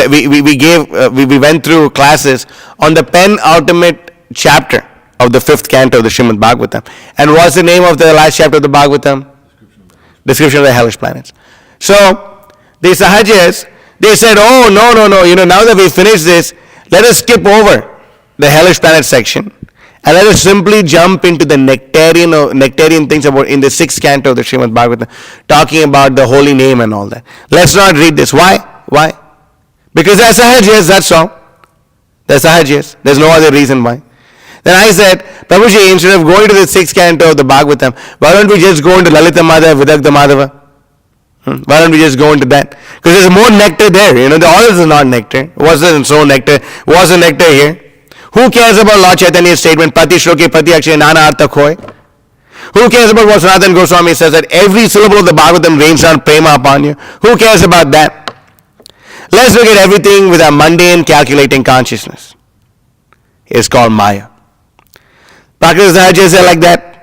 went through classes on the penultimate chapter of the 5th canto of the Srimad Bhagavatam. And what's the name of the last chapter of the Bhagavatam? Description of the hellish planets. So, the Sahajas, they said, oh, no, now that we finished this, let us skip over the hellish planet section and let us simply jump into the nectarian things about in the 6th canto of the Srimad Bhagavatam, talking about the holy name and all that. Let's not read this. Why? Because they're Sahajas, that's all. They're Sahajas. There's no other reason why. Then I said, Prabhuji, instead of going to the 6th canto of the Bhagavatam, why don't we just go into Lalita Madhava, Vidagdha Madhava? Why don't we just go into that? Because there's more nectar there. The others is not nectar. Wasn't so nectar. Was the nectar here? Who cares about Lord Chaitanya's statement, Pati Shloke Pati Akshay Nana Artha Khoy? Who cares about what Sanatana Goswami says that every syllable of the Bhagavatam rains down prema upon you? Who cares about that? Let's look at everything with a mundane calculating consciousness. It's called Maya. Prakriti Sahajas are like that.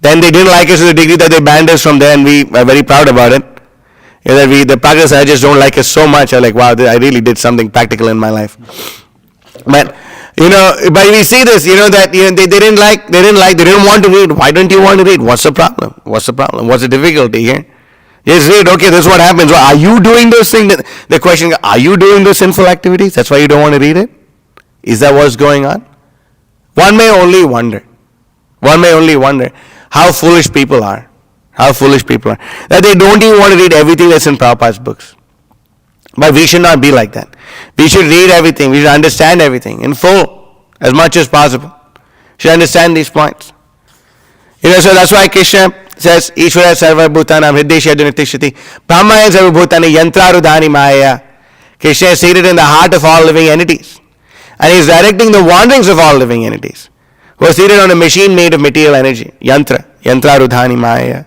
Then they didn't like us to the degree that they banned us from there, and we are very proud about it. The Prakriti Sahajas don't like us so much. I'm like, wow, I really did something practical in my life. But but we see this, that they didn't want to read. Why don't you want to read? What's the problem? What's the difficulty here? Just read. Okay, this is what happens. Well, are you doing those things? The question: are you doing those sinful activities? That's why you don't want to read it. Is that what's going on? One may only wonder how foolish people are. That they don't even want to read everything that's in Prabhupada's books. But we should not be like that. We should read everything. We should understand everything in full, as much as possible. We should understand these points. So that's why Krishna says, Ishvara sarva bhutanam hriddeshya dunitishati brahmaya sarva bhutani yantrarudhani maya. Krishna is seated in the heart of all living entities. And he is directing the wanderings of all living entities, who are seated on a machine made of material energy. Yantrarudhani maya.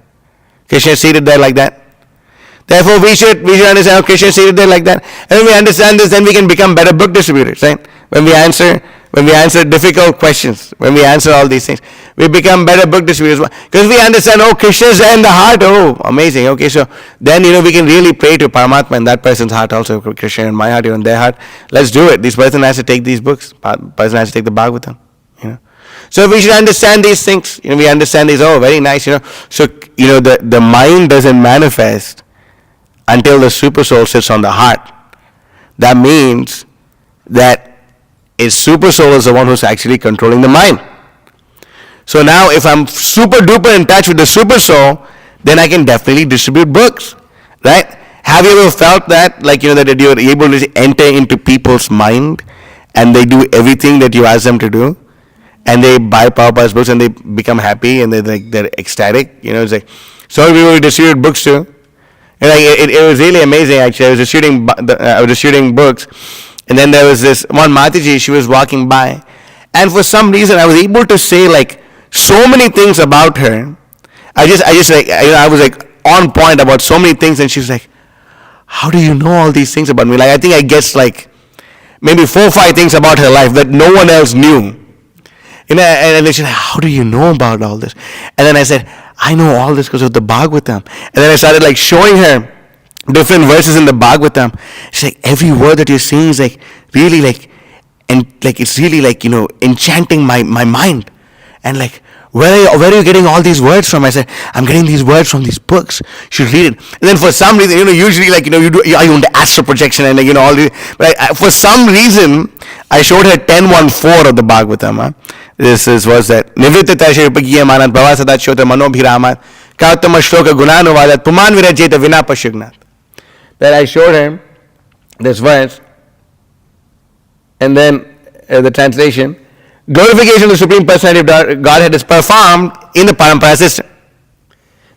Krishna is seated there like that. Therefore, we should understand how Krishna is seated there like that. And when we understand this, then we can become better book distributors, right? When we answer when we answer difficult questions, when we answer all these things, we become better book distributors. Because we understand, oh, Krishna is there in the heart. Oh, amazing. Okay, so then, we can really pray to Paramatma in that person's heart also. Krishna in my heart, you're in their heart. Let's do it. This person has to take these books. Person has to take the Bhagavatam. So we should understand these things. We understand these. Oh, very nice. So the mind doesn't manifest until the super soul sits on the heart. That means that a super soul is the one who's actually controlling the mind. So now if I'm super duper in touch with the super soul, then I can definitely distribute books, right? Have you ever felt that, that you're able to enter into people's mind and they do everything that you ask them to do, and they buy Prabhupada's books and they become happy and they're ecstatic? It's like, so we distribute books too. And it was really amazing actually. I was distributing books. And then there was this one Mataji, she was walking by, and for some reason I was able to say so many things about her. I was on point about so many things, and she was like, how do you know all these things about me? I think I guessed maybe 4 or 5 things about her life that no one else knew. And then she's like, how do you know about all this? And then I said, I know all this because of the Bhagavatam. And then I started showing her different verses in the Bhagavatam. She's like, every word that you're saying is really it's really enchanting my mind. And where are you getting all these words from? I said, I'm getting these words from these books. You should read it. And then for some reason, usually you do the astral projection and all these. But for some reason, I showed her 10.1.4 of the Bhagavatam. Huh? This was that Nivrittata Shripagiya Manat Bhavasadat Shota Manobhiramat Kautama Shloka Gunanuvadat Puman Virajeta Vinapashugnat. That I showed him this verse, and then the translation: glorification of the Supreme Personality of Godhead is performed in the Parampara system.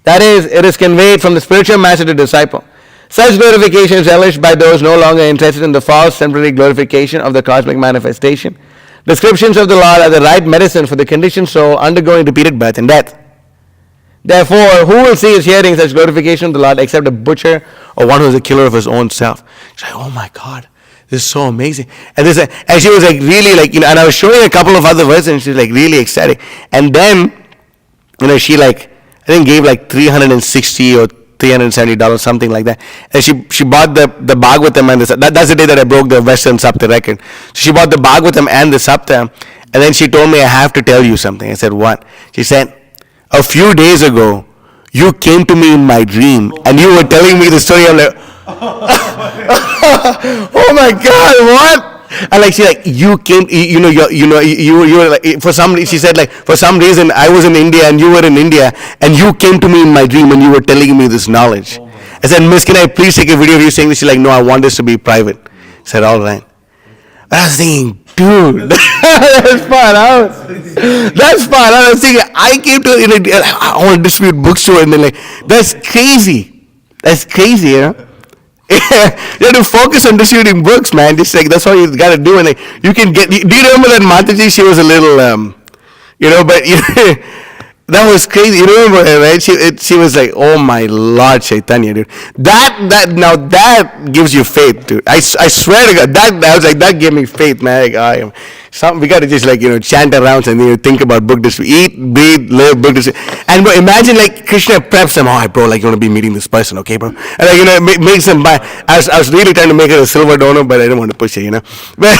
That is, it is conveyed from the spiritual master to disciple. Such glorification is relished by those no longer interested in the false temporary glorification of the cosmic manifestation. Descriptions of the Lord are the right medicine for the conditioned soul undergoing repeated birth and death. Therefore, who will see his hearing such glorification of the Lord except a butcher or one who is a killer of his own self? She's like, oh my God, this is so amazing. And she was really and I was showing a couple of other verses, and she's really ecstatic. And then, she I think gave $360 or $370, something like that. And she bought the Bhagavatam and that's the day that I broke the Western Sapta record. So she bought the Bhagavatam and the Sapta, and then she told me, I have to tell you something. I said, what? She said, a few days ago, you came to me in my dream and you were telling me the story. I'm like, oh my God, what? And she's like, you came, you were for some reason, she said for some reason I was in India and you were in India and you came to me in my dream and you were telling me this knowledge. I said, Miss, can I please take a video of you saying this? She's like, no, I want this to be private. I said, all right. But I was thinking, dude, that's far out. That's far out. I was thinking, I came to, I want to distribute books to her, and then that's crazy. That's crazy, You have to focus on distributing books, man. Just that's all you got to do. And you can get. Do you remember that Mataji? She was a little, but that was crazy. You remember her, right? She was like, oh my Lord, Chaitanya, dude. That gives you faith, dude. I swear to God, I was that gave me faith, man. We got to just chant around and think about book distribution. Eat, breathe, live, book distribution. And bro, imagine Krishna preps them. Oh, bro, you want to be meeting this person, okay, bro? And makes them buy. I was really trying to make her a silver donor, but I didn't want to push her, But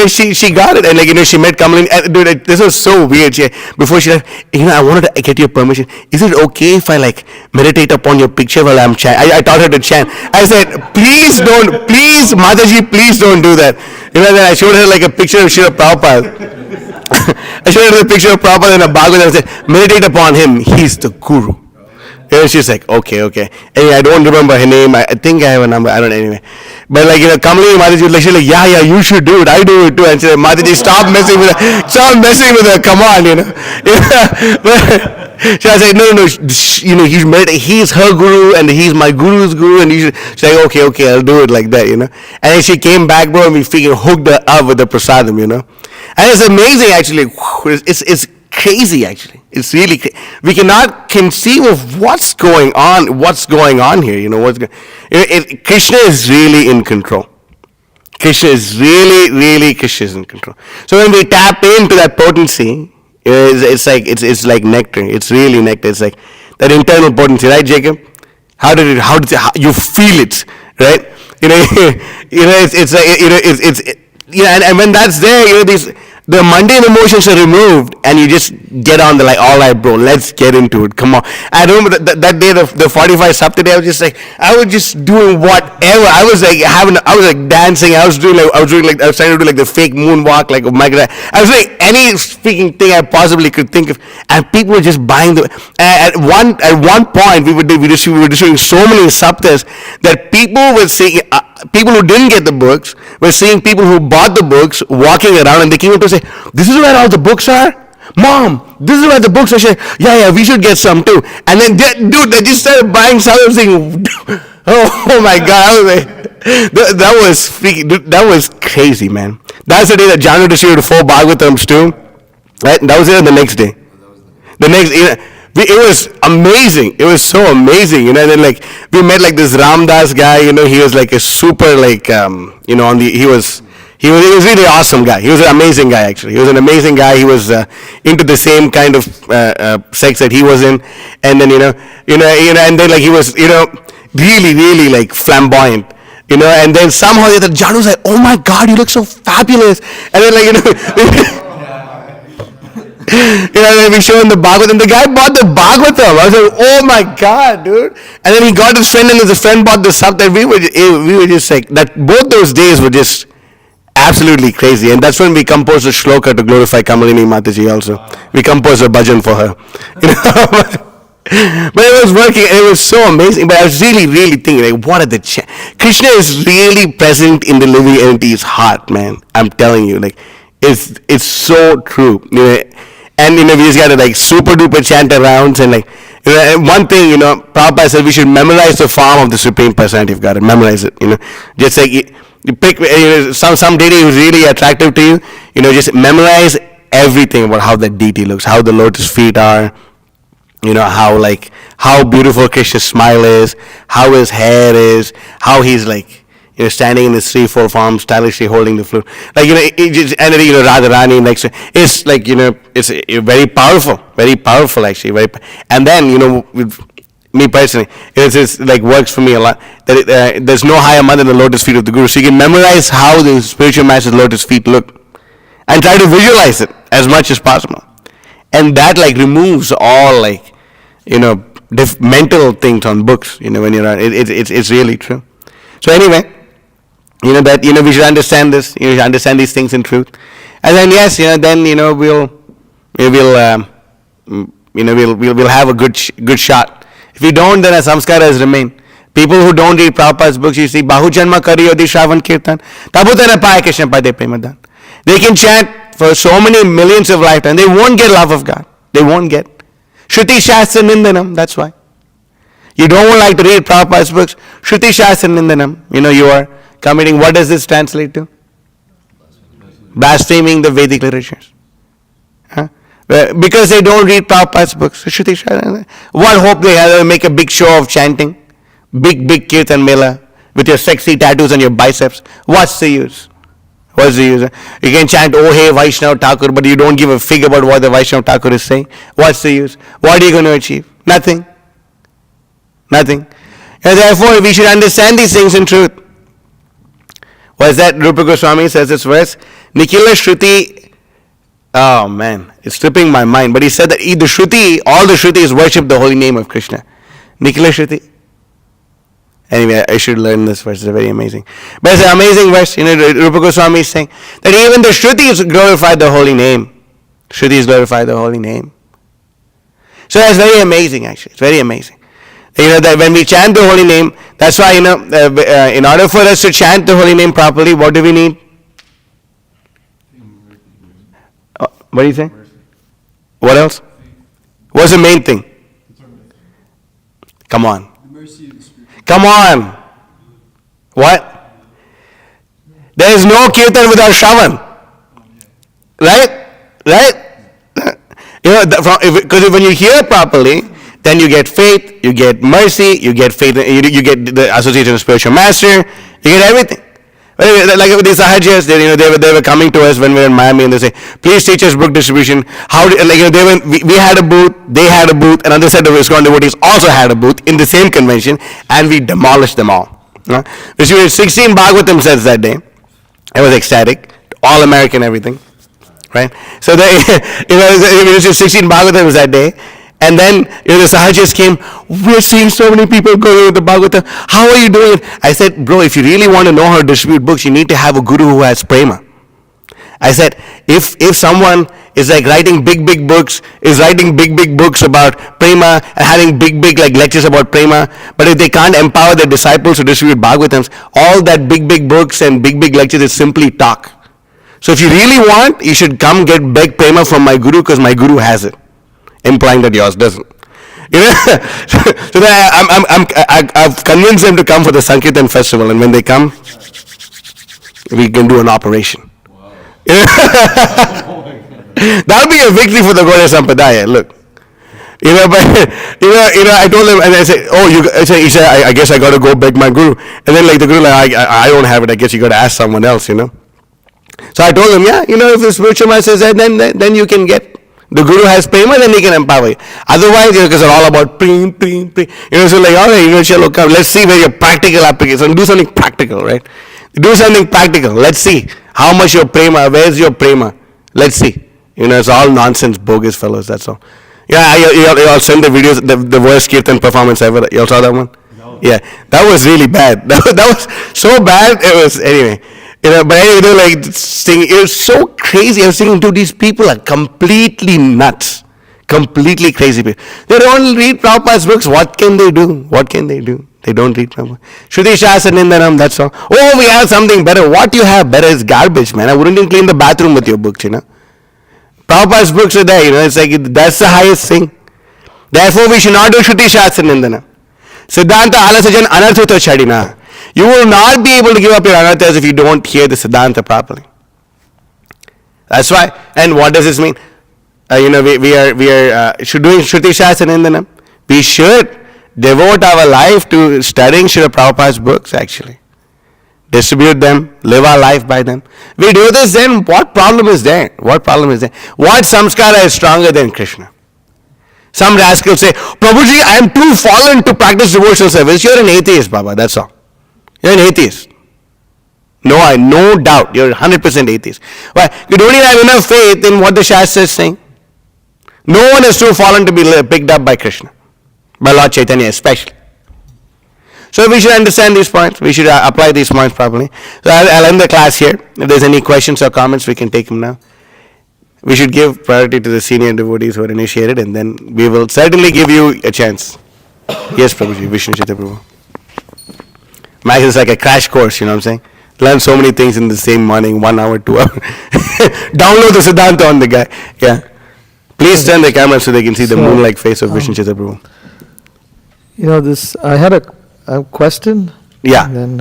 she got it, and she met Kamalini. Dude, this was so weird. Before she left, I wanted to get your permission. Is it okay if I meditate upon your picture while I'm chanting? I taught her to chant. I said, please don't, please, Mataji, please don't do that. Then I showed her a picture of Srila Prabhupada. I showed her the picture of Prabhupada in a Bhagavad, and I said, meditate upon him. He's the guru. And she's like, okay. And I don't remember her name. I think I have a number. I don't know anyway. But Kamalini Mataji was like, yeah, you should do it. I do it too. And she said, Mataji, stop messing with her. Stop messing with her. Come on, But she was like, no. He's meditate. He's her guru and he's my guru's guru. And she's like, okay, I'll do it like that, And then she came back, bro, and we freaking hooked her up with the prasadam, And it's amazing, actually. It's crazy, actually. It's really crazy. We cannot conceive of what's going on here. Krishna is really in control. Krishna is really Krishna is in control. So when we tap into that potency, it's like nectar. It's really nectar. It's like that internal potency, right, Jacob? How you feel it, right? And when that's there, the mundane emotions are removed, and you just get on the, like, all right, bro, let's get into it. Come on. I remember that day, the 45 Sapta day, I was just doing whatever. I was dancing. I was trying to do like the fake moonwalk, like Michael. I was doing any freaking thing I possibly could think of, and people were just buying at one point we were doing so many Saptas that people were saying. People who didn't get the books were seeing people who bought the books walking around, and they came up to say, "This is where all the books are, Mom. This is where the books are." Yeah, we should get some too. And then, they just started buying something. Oh my God! I was like, that was freaking. That was crazy, man. That's the day that Janu distributed 4 Bhagavatams too. Right? And that was it. The next day. The next. It was amazing. It was so amazing, And then, like, we met, like, this Ramdas guy. He was like a super, like, he was a really awesome guy. He was an amazing guy, actually. He was an amazing guy. He was into the same kind of sex that he was in, and then and then, like, he was really like flamboyant. And then somehow the Janu was like, "Oh my God, you look so fabulous!" And then, like, then we showed him the Bhagavatam. The guy bought the Bhagavatam. I was like, "Oh my God, dude!" And then he got his friend, and his friend bought the sub. That we were just like that. Both those days were just absolutely crazy. And that's when we composed a shloka to glorify Kamalini Mataji. Also, we composed a bhajan for her. But it was working, and it was so amazing. But I was really thinking, like, what are the Krishna is really present in the living entity's heart, man. I'm telling you, like, it's so true. And we just got to, like, super duper chant around, and, like, one thing, Prabhupada said we should memorize the form of the Supreme Personality of God. Memorize it, just like you pick some deity who's really attractive to you, just memorize everything about how that deity looks, how the lotus feet are, how beautiful Krishna's smile is, how his hair is, how he's, like, standing in his 3-4 form, stylishly holding the flute, like, and Radharani, like, so it's like, it's very powerful actually, and then, with me personally, it's like works for me a lot. That there's no higher mother than the lotus feet of the Guru, so you can memorize how the spiritual master's lotus feet look, and try to visualize it as much as possible, and that, like, removes all, like, mental things on books, when you're on it's really true. So anyway, that we should understand this. You should understand these things in truth, and then yes, then we'll have a good shot. If we don't, then our samskaras remain. People who don't read Prabhupada's books, you see, Bahujanma Kariyodi Shravan Kirtan, Tabutana Paya Krishna Pade Premadan. They can chant for so many millions of lifetimes. They won't get love of God. They won't get. Shruti Shastra Nindanam, that's why. You don't like to read Prabhupada's books. Shruti Shastra Nindanam, you are committing, what does this translate to? Blaspheming the Vedic literatures. Because they don't read Prabhupada's books. Shruti Shastra. What hope they have to make a big show of chanting? Big Kirtan Mela with your sexy tattoos on your biceps. What's the use? What's the use? You can chant, "Oh hey Vaishnav Thakur," but you don't give a fig about what the Vaishnav Thakur is saying. What's the use? What are you going to achieve? Nothing. And therefore, we should understand these things in truth. What is that? Rupa Goswami says this verse, Nikhila Shruti. Oh man, it's slipping my mind. But he said that all the Shrutis worship the holy name of Krishna. Nikhila Shruti. Anyway, I should learn this verse. It's very amazing. But it's an amazing verse. Rupa Goswami is saying that even the Shrutis glorify the holy name. Shrutis glorify the holy name. So that's very amazing, actually. It's very amazing. That when we chant the holy name, that's why, in order for us to chant the holy name properly, what do we need? What do you say? What else? What's the main thing? Come on. Come on. What? There is no kirtan without Shravan. Right? Because when you hear properly, then you get faith, you get mercy, you get faith, you get the association of spiritual master, you get everything. Like the Sahajas, they were coming to us when we were in Miami, and they say, please teach us book distribution. How did, we had a booth, they had a booth, and another set of ISKCON devotees also had a booth in the same convention, and we demolished them all. We had 16 Bhagavatam sets that day. I was ecstatic, all American everything, right? So they, we received 16 Bhagavatams that day. And then the Sahajas came, we're seeing so many people going with the Bhagavatam. How are you doing it? I said, bro, if you really want to know how to distribute books, you need to have a guru who has prema. I said, if someone is like writing big books, is writing big books about prema and having big like lectures about prema, but if they can't empower their disciples to distribute Bhagavatams, all that big books and big lectures is simply talk. So if you really want, you should come get big prema from my guru, because my guru has it. Implying that yours doesn't. So I've convinced them to come for the Sankirtan festival, and when they come, we can do an operation. Wow. That'll be a victory for the Gaudiya Sampradaya. Look, I told them, and I said, he said, I guess I got to go beg my guru, and then like the guru, I don't have it. I guess you got to ask someone else, So I told them, if the spiritual man says that, then you can get. The guru has prema, then he can empower you. Otherwise, because they're all about prem. So like, all right, let's see where your practical application. Do something practical, right? Do something practical. Let's see how much your prema. Where's your prema? Let's see. It's all nonsense, bogus fellows. That's all. Yeah, you all send the videos, the worst kirtan performance ever. You all saw that one? No. Yeah, that was really bad. That was so bad. It was anyway. But anyway, like singing, it was so crazy. I was thinking, dude, these people are completely nuts, completely crazy people. They don't read Prabhupada's books. What can they do? They don't read Prabhupada. Shruti Shastra Nindanam, that's all. Oh, we have something better. What you have better is garbage, man. I wouldn't even clean the bathroom with your books, Prabhupada's books are there, it's like that's the highest thing. Therefore, we should not do Shruti Shastra Nindanam. Siddhanta Alasajan Anarthuta Chadina. You will not be able to give up your anarthas if you don't hear the Siddhanta properly. That's why. And what does this mean? We are doing Shruti Shastra Nindanam. We should devote our life to studying Srila Prabhupada's books, actually. Distribute them, live our life by them. We do this, then what problem is there? What samskara is stronger than Krishna? Some rascals say, Prabhuji, I am too fallen to practice devotional service. You're an atheist, Baba, that's all. You're an atheist. No doubt. You're 100% atheist. Why? You don't even have enough faith in what the Shastra is saying. No one is too fallen to be picked up by Krishna. By Lord Chaitanya especially. So we should understand these points. We should apply these points properly. So I'll end the class here. If there's any questions or comments, we can take them now. We should give priority to the senior devotees who are initiated, and then we will certainly give you a chance. Yes, Prabhuji. Vishnu Chaitanya Prabhu. Max is like a crash course, you know what I'm saying? Learn so many things in the same morning, 1 hour, 2 hours. Download the Siddhanta on the guy. Yeah. Please turn the camera so they can see the moon-like face of Vishnu Chaitanya Prabhu. I had a question. Yeah. And then,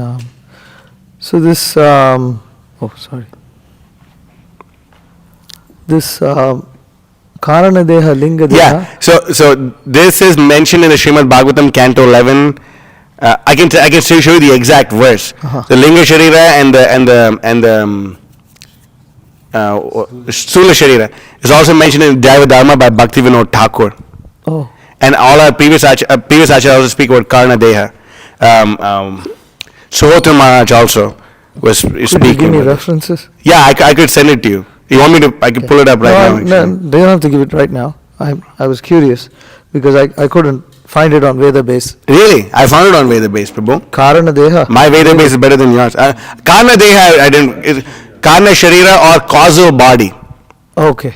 this Karanadeha Linga Deha. Yeah. So this is mentioned in the Srimad Bhagavatam, Canto 11. I can show you the exact verse. The Linga Sharira and the Sthula Sharira is also mentioned in Jaiva Dharma by Bhakti Vinod Thakur. Oh. And all our previous Acharya also speak about Karna Deha. Suhotra Maharaj also was speaking. Could you give me references? Yeah, I could send it to you. You want me to? I could pull it up right now. No, they don't have to give it right now. I was curious because I couldn't find it on Veda base. Really? I found it on Veda base, Prabhu. Karana Deha. My Veda base is better than yours. Karna Deha, I didn't. Karna Sharira or causal body. Okay.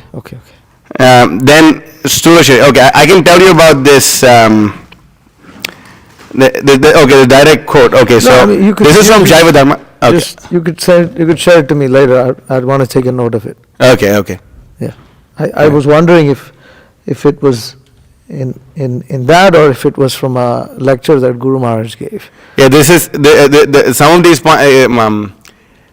Then Sthula Sharira. Okay, I can tell you about this. The direct quote. Okay, this is from Jaiva Dharma. Okay. You could share it to me later. I'd want to take a note of it. Okay. Yeah, I was wondering if it was in that or if it was from a lecture that Guru Maharaj gave. Yeah, this is some of these points.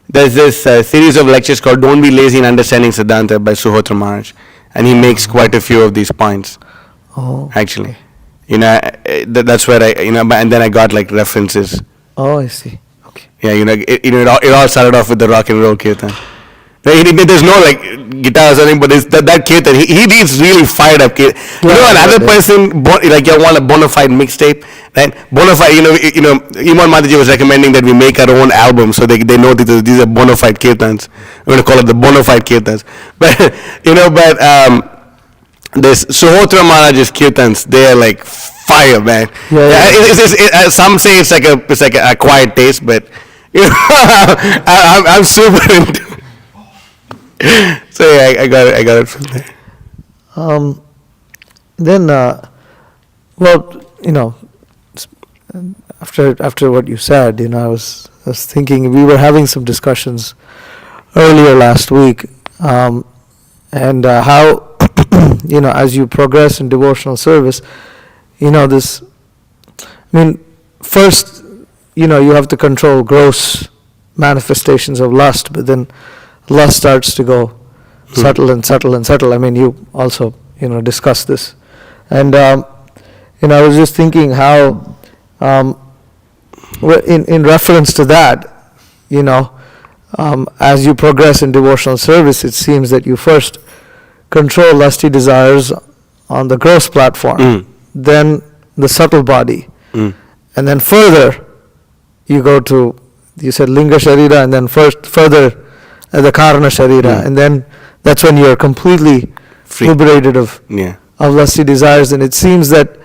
There's this series of lectures called "Don't Be Lazy in Understanding Siddhanta" by Suhotra Maharaj, and he makes quite a few of these points. Oh, actually, that's where and then I got like references. Oh, I see. Okay. Yeah, it all started off with the rock and roll kirtan. There's no like guitar or something, but it's that kirtan. He needs really fired up kirtan. Another person, like you want a bona fide mixtape, right? Bona fide, Iman Mataji was recommending that we make our own album so they know that these are bona fide kirtans. We're going to call it the bona fide kirtans. But, this Suhotra Maharaj's kirtans, they are like fire, man. Some say it's like a acquired taste, but I'm super into. So yeah, I got it from there. Then, after what you said, I was thinking we were having some discussions earlier last week, and how as you progress in devotional service, first, you have to control gross manifestations of lust, but then lust starts to go subtle and subtle and subtle. You also, discussed this. And, I was just thinking how, in reference to that, as you progress in devotional service, it seems that you first control lusty desires on the gross platform, then the subtle body, and then further you go to, you said linga sharira, and then further the karana sharira, and then that's when you're completely free, liberated of lusty desires. And it seems that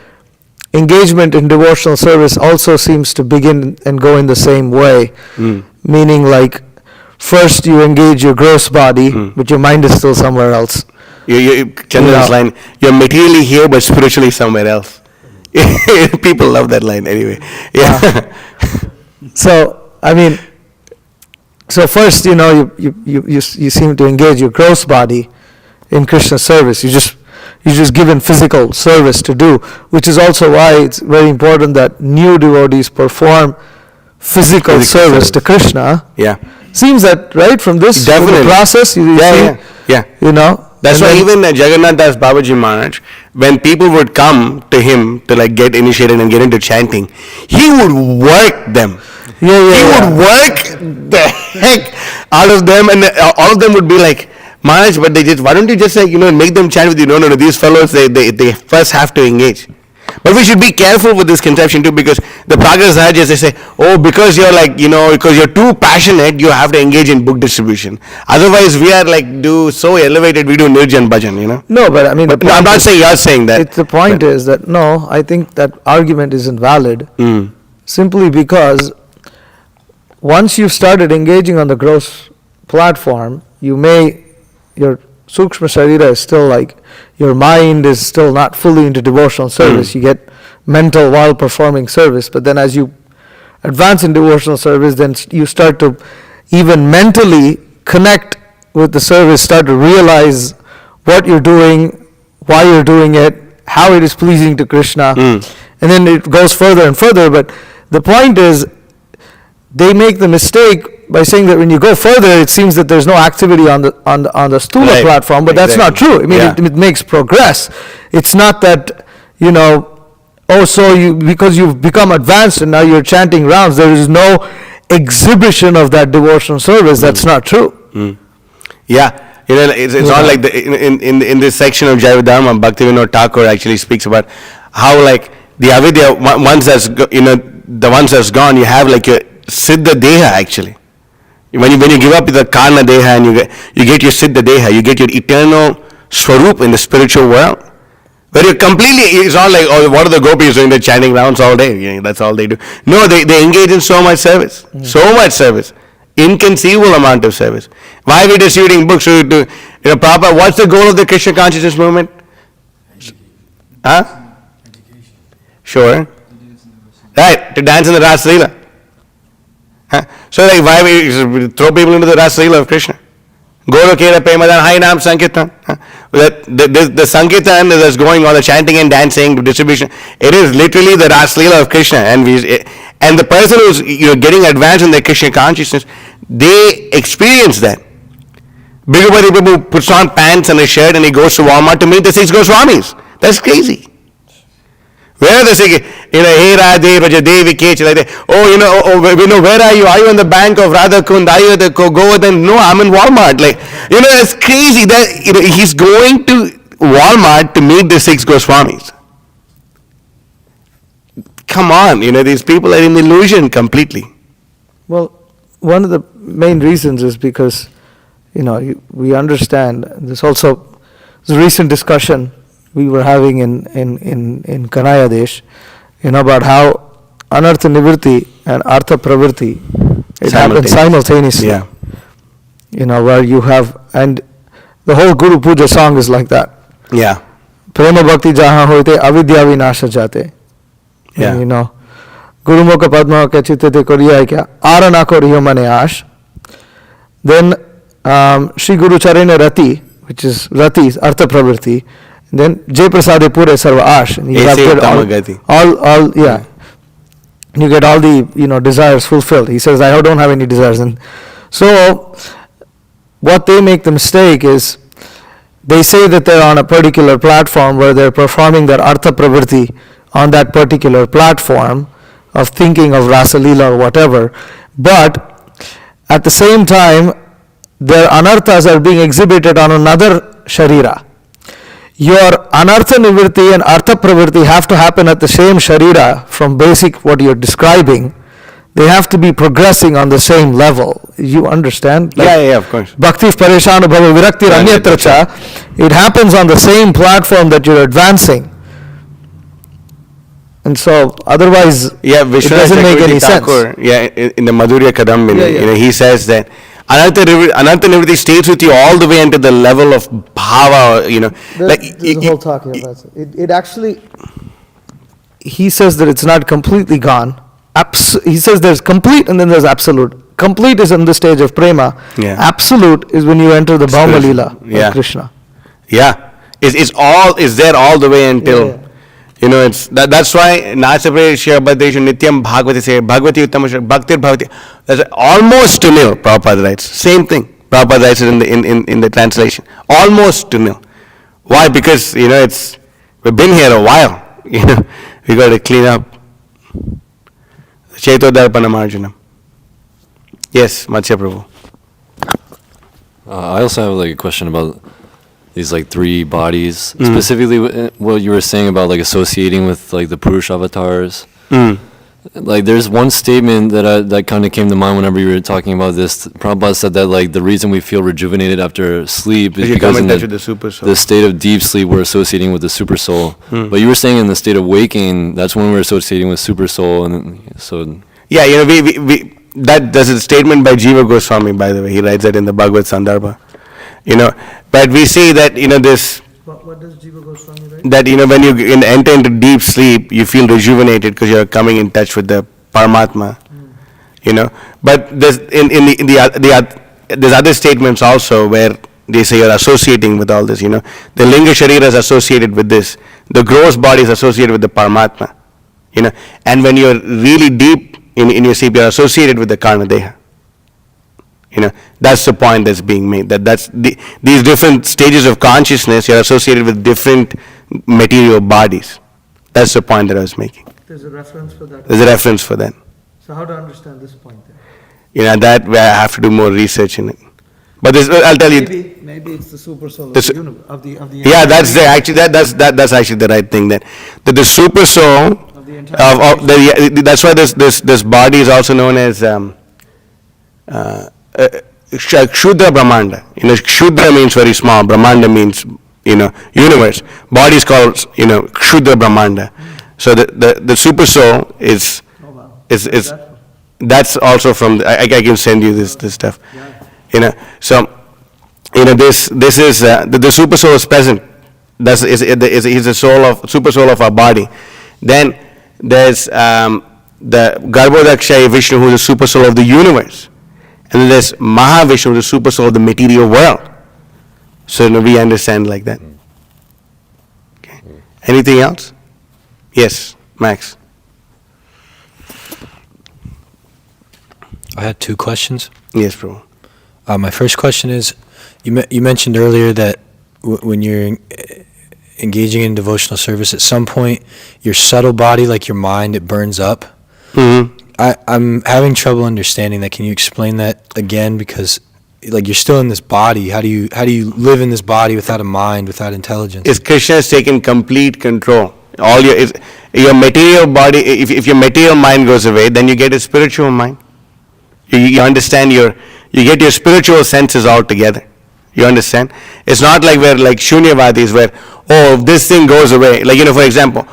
engagement in devotional service also seems to begin and go in the same way, meaning like first you engage your gross body, but your mind is still somewhere else. Chandran's line, you're materially here but spiritually somewhere else. People love that line anyway. So first, you seem to engage your gross body in Krishna service. You're just given physical service to do, which is also why it's very important that new devotees perform physical service to Krishna. Yeah. Seems that, right, from this process, That's why even Jagannath Das Babaji Maharaj, when people would come to him to like get initiated and get into chanting, he would work them. He would work the heck out of them, and all of them would be like, Maharaj, but why don't you just make them chant with you? No, these fellows, they first have to engage. But we should be careful with this conception too, because the Pragas Sahajas, they say, because you're because you're too passionate, you have to engage in book distribution. Otherwise, we are so elevated, we do Nirjan Bhajan, No, but I'm not saying you're saying that. The point is that, no, I think that argument isn't valid, simply because once you've started engaging on the gross platform, your Sukshma Sharira is still your mind is still not fully into devotional service. You get mental while performing service, but then as you advance in devotional service, then you start to even mentally connect with the service, start to realize what you're doing, why you're doing it, how it is pleasing to Krishna, and then it goes further and further. But the point is, they make the mistake by saying that when you go further, it seems that there's no activity on the Stula platform, but that's not true. It makes progress. It's not that, because you've become advanced and now you're chanting rounds, there is no exhibition of that devotional service. That's not true. Yeah. It's not like in this section of Jaiva Bhaktivinoda Thakur actually speaks about how the avidya, once that's the ones that's gone, you have your Siddha Deha actually. When you give up the Karna Deha and you get your Siddha Deha, you get your eternal Swarup in the spiritual world. Where you're completely, it's not like, what are the gopis doing? They're chanting rounds all day. That's all they do. No, they engage in so much service. So much service. Inconceivable amount of service. Why are we distributing books? Prabhupada, what's the goal of the Krishna consciousness movement? Education. Sure. Right, to dance in the Rasa Leela. So why we throw people into the Rasa Leela of Krishna? Golo Kera Premadan Hai Nam Sankirtan. The Sankirtan that's going on, the chanting and dancing, the distribution, it is literally the Rasa Leela of Krishna. And the person who's getting advanced in their Krishna consciousness, they experience that. Bhagavati Prabhu puts on pants and a shirt and he goes to Walmart to meet the 6 Goswamis. That's crazy. Where are the Sikh? Hey Radhe, Rajadevi, Kechi, like that. Where are you? Are you on the bank of Radhakund? Are you at the Govardhan? No, I'm in Walmart. Like, it's crazy that, he's going to Walmart to meet the Sikh Goswamis. Come on, these people are in illusion completely. Well, one of the main reasons is because, we understand, there's also a recent discussion we were having in Kanaya Desh, about how Anartha Nivritti and Artha Pravritti, it happens simultaneously. Yeah. Where you have, and the whole Guru Puja song is like that. Yeah. Prema Bhakti Jahan Hoite Avidya Vinasha Jate. Yeah. Guru Mukha Padma Ke Chitte Te Koriya Kya Arana Koriyo Mane Ash. Then Shri Guru Charane Rati, which is Rati, Artha Pravritti. Then Jai Prasade Pure Sarva Ash. And you have all yeah. You get all the desires fulfilled. He says, I don't have any desires. And so what they make the mistake is they say that they're on a particular platform where they're performing their Artha Pravritti on that particular platform of thinking of Rasa Leela or whatever, but at the same time their anarthas are being exhibited on another sharira. Your anartha nivritti and artha pravritti have to happen at the same sharira from basic what you're describing. They have to be progressing on the same level. You understand? Yeah, of course. Bhakti pareshanu bhava virakti anyatra cha. It happens on the same platform that you're advancing. And so, otherwise, it doesn't make any sense. In the Madhurya Kadambini, he says that Ananta Nivritti stays with you all the way into the level of bhava, There's a whole talk here about it. It actually, he says that it's not completely gone. He says there's complete and then there's absolute. Complete is in the stage of prema. Yeah. Absolute is when you enter the Bhauma Leela of Krishna. Yeah. It's there all the way until... it's that's why Nasapre Shirabhadreshu Nityam Bhagavati say Bhagavati Uttama Bhaktir Bhavati. That's almost to nil, Prabhupada writes. Same thing. Prabhupada writes it in the translation. Almost to nil. Why? Because we've been here a while. We got to clean up. Chaitodarpana Marjanam. Yes, Matsya Prabhu. I also have a question about these three bodies, specifically what you were saying about associating with the Purush avatars. There's one statement that kind of came to mind whenever you were talking about this. Prabhupada said that the reason we feel rejuvenated after sleep is because in the state of deep sleep we're associating with the super soul. But you were saying in the state of waking, that's when we're associating with super soul, and so that's a statement by Jiva Goswami, by the way. He writes that in the Bhagavad Sandarbha. But we see that this. What does Jiva Goswami write? That when you enter into deep sleep, you feel rejuvenated because you're coming in touch with the Paramatma. But there's there's other statements also where they say you're associating with all this. The Linga Sharira is associated with this. The gross body is associated with the Paramatma. And when you're really deep in your sleep, you're associated with the Karna Deha. That's the point that's being made. That's these different stages of consciousness, you're associated with different material bodies. That's the point that I was making. There's a reference for that. There's a reference for that. So how to understand this point then? That I have to do more research in it. But I'll tell you. Maybe it's the super soul of the universe, of the yeah, that's actually the right thing. That the super soul of the entire that's why this body is also known as Kshudra Brahmanda. Kshudra means very small. Brahmanda means universe. Body is called Kshudra Brahmanda. So the super soul is that's also from I can send you this stuff. So this is the super soul is present. That's is the super soul of our body. Then there's the Garbhodakshaya Vishnu, who is the super soul of the universe. And then there's Mahavishnu, the super soul of the material world. So we understand like that. Okay. Anything else? Yes, Max. I had two questions. Yes, Prabhu. My first question is, you mentioned earlier that when you're engaging in devotional service, at some point, your subtle body, like your mind, it burns up. Mm-hmm. I'm having trouble understanding that. Can you explain that again? Because like you're still in this body. How do you live in this body without a mind, without intelligence? Is Krishna has taken complete control. All your material body, if your material mind goes away, then you get a spiritual mind. You understand you get your spiritual senses all together. You understand? It's not like we're like Shunyavadis where, if this thing goes away. Like, for example,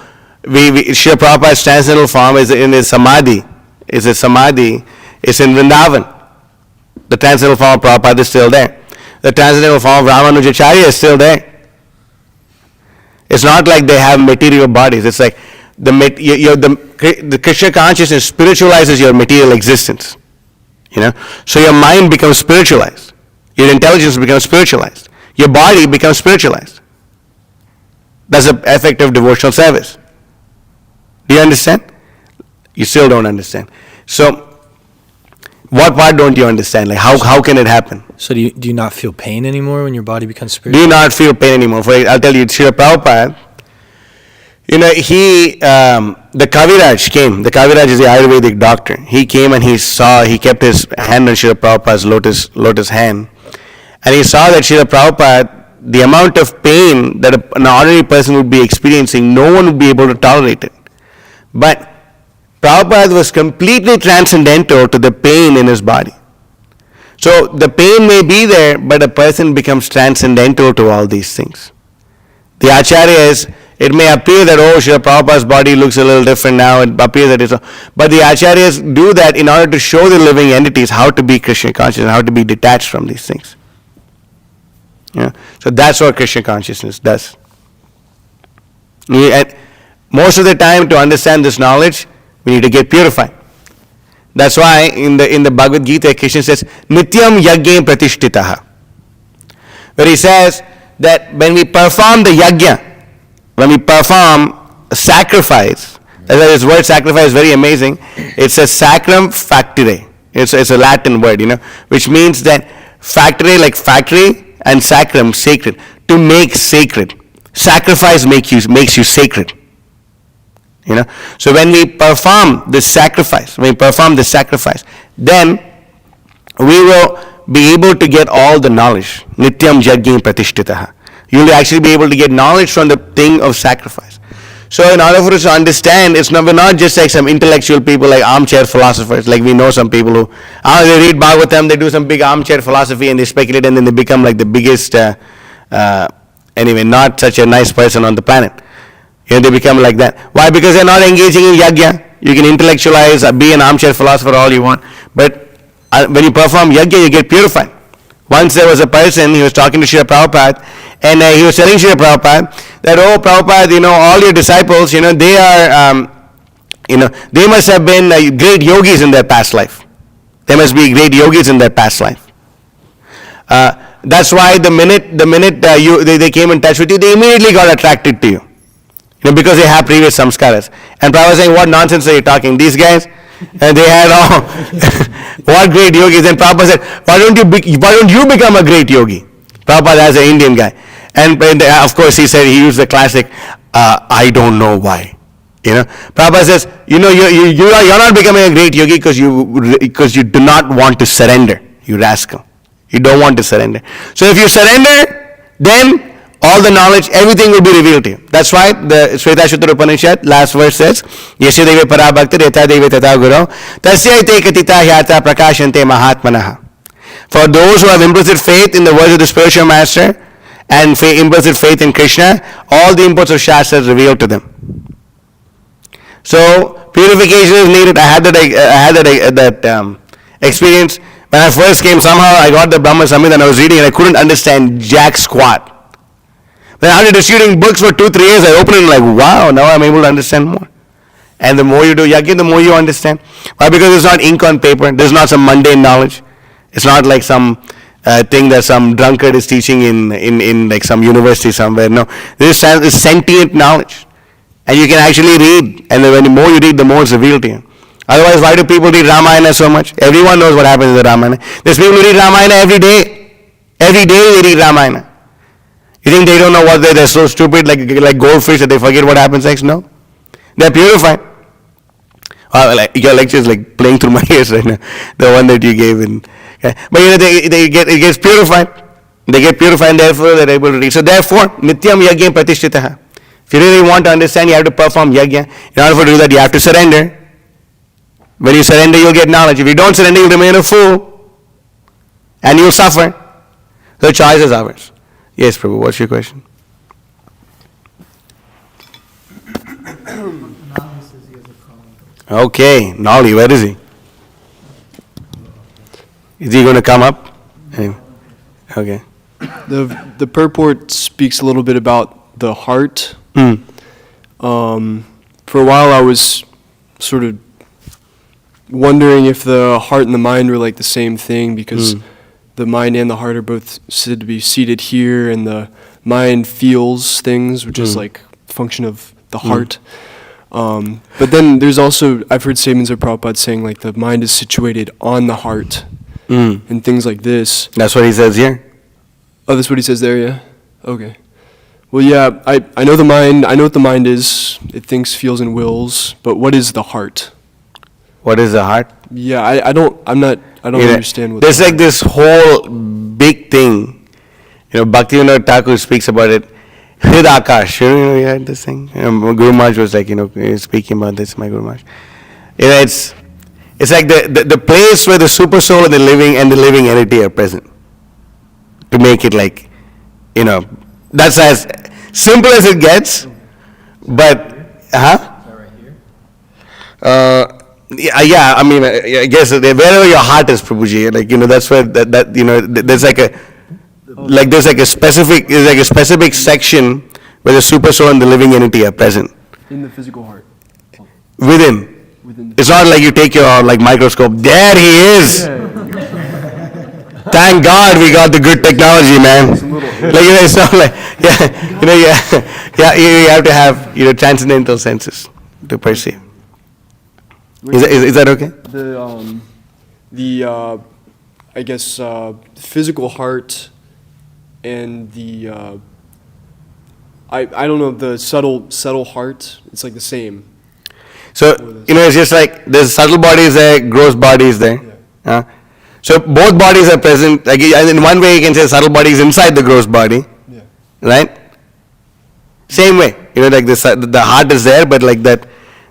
Srila Prabhupada's transcendental form is in his samadhi. It's in Vrindavan. The transcendental form of Prabhupada is still there. The transcendental form of Ramanujacharya is still there. It's not like they have material bodies. It's like the Krishna consciousness spiritualizes your material existence. So your mind becomes spiritualized. Your intelligence becomes spiritualized. Your body becomes spiritualized. That's the effect of devotional service. Do you understand? You still don't understand. So, what part don't you understand? Like, how can it happen? So do you not feel pain anymore when your body becomes spiritual? Do you not feel pain anymore? I'll tell you, Srila Prabhupada, the Kaviraj came. The Kaviraj is the Ayurvedic doctor. He came and he kept his hand on Srila Prabhupada's lotus hand. And he saw that Srila Prabhupada, the amount of pain that an ordinary person would be experiencing, no one would be able to tolerate it. But Prabhupada was completely transcendental to the pain in his body. So the pain may be there, but a person becomes transcendental to all these things. The Acharyas, it may appear that, Srila Prabhupada's body looks a little different now, it appears that it's so. But the Acharyas do that in order to show the living entities how to be Krishna conscious and how to be detached from these things. So that's what Krishna consciousness does. And most of the time, to understand this knowledge, we need to get purified. That's why in the Bhagavad Gita, Krishna says, Nityam yajna pratishtitaha. Where he says that when we perform the yajna, when we perform a sacrifice, this word sacrifice is very amazing. It's a sacrum factere. It's a Latin word, which means that factere, like factory, and sacrum, sacred. To make sacred. Sacrifice makes you sacred. So when we perform this sacrifice, then we will be able to get all the knowledge. Nityam yajna pratishtitaha. You will actually be able to get knowledge from the thing of sacrifice. So in order for us to understand, we're not just like some intellectual people, like armchair philosophers. Like we know some people who, they read Bhagavatam, they do some big armchair philosophy and they speculate and then they become like the biggest, anyway, not such a nice person on the planet. They become like that. Why? Because they're not engaging in yajna. You can intellectualize, be an armchair philosopher all you want, but when you perform yajna, you get purified. Once there was a person, he was talking to Srila Prabhupada, and he was telling Srila Prabhupada that, Prabhupada, all your disciples, they are, they must have been great yogis in their past life. They must be great yogis in their past life. That's why the minute they came in touch with you, they immediately got attracted to you. Because they have previous samskaras. And Prabhupada was saying, what nonsense are you talking? These guys, they had all, what great yogis. And Prabhupada said, why don't you become a great yogi? Prabhupada as an Indian guy. And of course he said, he used the classic, I don't know why. Prabhupada says, you're not becoming a great yogi because you do not want to surrender, you rascal. You don't want to surrender. So if you surrender, then all the knowledge, everything will be revealed to you. That's why the Shvetashvatara Upanishad, last verse says, Yasya deve parabhakti reta deve tata guru, tasya ite katita hyata prakashante mahatmanaha. For those who have implicit faith in the words of the spiritual master and implicit faith in Krishna, all the imports of Shastras revealed to them. So purification is needed. I had that experience. When I first came, somehow I got the Brahma Samhita and I was reading and I couldn't understand jack squat. Then after distributing books for 2-3 years, I opened it and like, wow, now I'm able to understand more. And the more you do yajna, the more you understand. Why? Because it's not ink on paper. There's not some mundane knowledge. It's not like some thing that some drunkard is teaching in like some university somewhere. No, this is sentient knowledge. And you can actually read. And when the more you read, the more it's revealed to you. Otherwise, why do people read Ramayana so much? Everyone knows what happens in the Ramayana. There's people who read Ramayana every day. Every day they read Ramayana. You think they don't know what they're so stupid, like goldfish, that they forget what happens next? No. They're purified. Like your lecture is like playing through my ears right now, the one that you gave in. Okay. But it gets purified. They get purified and therefore they're able to read. So therefore, nityam yajna pratishtitaha. If you really want to understand, you have to perform yajna. In order to do that, you have to surrender. When you surrender, you'll get knowledge. If you don't surrender, you'll remain a fool. And you'll suffer. So the choice is ours. Yes, Prabhu, what's your question? Okay, Nali, where is he? Is he going to come up? Okay. The purport speaks a little bit about the heart. For a while I was sort of wondering if the heart and the mind were like the same thing, because the mind and the heart are both said to be seated here, and the mind feels things, which is like a function of the heart. But then there's also, I've heard statements of Prabhupada saying like the mind is situated on the heart and things like this. That's what he says here. Oh, that's what he says there, yeah? Okay. Well, yeah, I know the mind, I know what the mind is. It thinks, feels, and wills, but what is the heart? What is the heart? Yeah, I don't understand what there's the like heart this whole big thing. Bhaktivinoda Thakur speaks about it. Hridakash, you heard this thing? Guru Maharaj was like, speaking about this, my Guru Maharaj. It's like the place where the super soul and the living entity are present. To make it like, that's as simple as it gets. But, yeah, I mean, I guess wherever your heart is, Prabhuji, that's where there's like a specific section where the super soul and the living entity are present. in the physical heart. Within. It's not like you take your microscope. There he is. Thank God we got the good technology, man. It's not like you have to have transcendental senses to perceive. Is that okay? The I guess physical heart and the I don't know, the subtle heart. It's like the same. So it's just like there's subtle bodies there, gross bodies there. Yeah. So both bodies are present. Like in one way, you can say subtle body is inside the gross body, right? Same way, like the heart is there, but like that,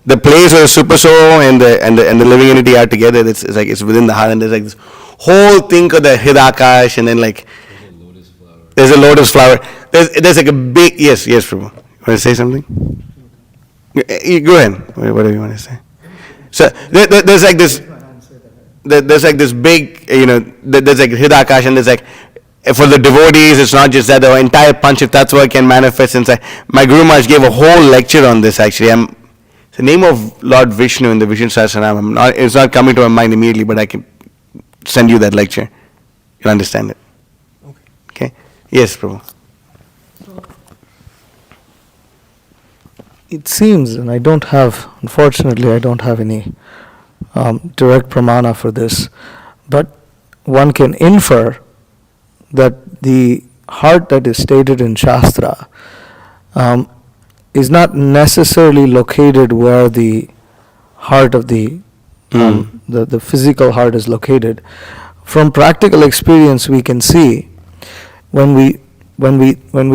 the place where the super soul and the living entity are together. It's like it's within the heart, and there's like this whole thing called the Hridakash, and then like there's a lotus flower. There's like a big yes, Prabhu. You want to say something? Go ahead. Whatever you want to say. So there's like this. There's like this big, there's like Hridakash, and there's like, for the devotees, it's not just that, the entire Pancha Tattva can manifest inside. My Guru Maharaj gave a whole lecture on this actually. The name of Lord Vishnu in the Vishnu Sahasranam, it's not coming to my mind immediately, but I can send you that lecture. You'll understand it. Okay? Yes, Prabhu. It seems, and unfortunately I don't have any direct pramana for this, but one can infer that the heart that is stated in Shastra is not necessarily located where the heart of the physical heart is located. From practical experience, we can see when we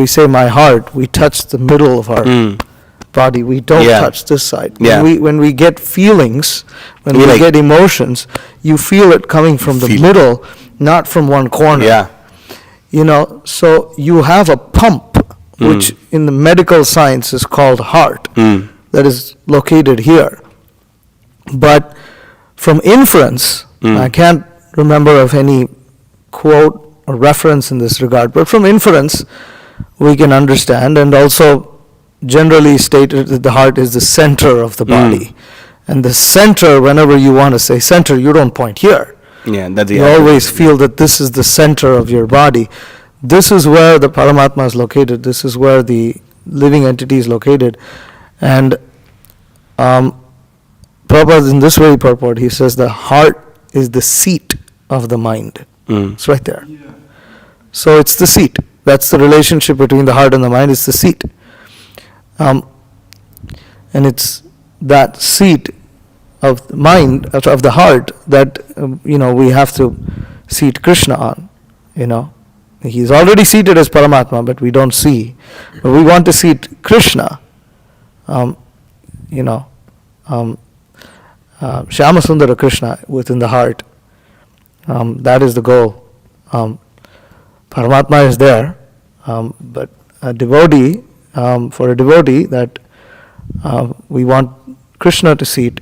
say my heart, we touch the middle of our body. We don't touch this side. When we get feelings, when we get emotions, you feel it coming from the middle, not from one corner. So you have a pump, which in the medical science is called heart, that is located here. But from inference, I can't remember of any quote or reference in this regard, but from inference we can understand, and also generally stated that the heart is the center of the body. And the center, whenever you want to say center, you don't point here. You always feel that this is the center of your body. This is where the Paramatma is located. This is where the living entity is located. And Prabhupada, in this very purport, he says the heart is the seat of the mind. It's right there. So it's the seat. That's the relationship between the heart and the mind. It's the seat. And it's that seat of the mind, of the heart, that we have to seat Krishna on. He's already seated as Paramatma, but we don't see. But we want to seat Krishna. Shyama Sundara Krishna within the heart. That is the goal. Paramatma is there, but a devotee, for a devotee, that we want Krishna to seat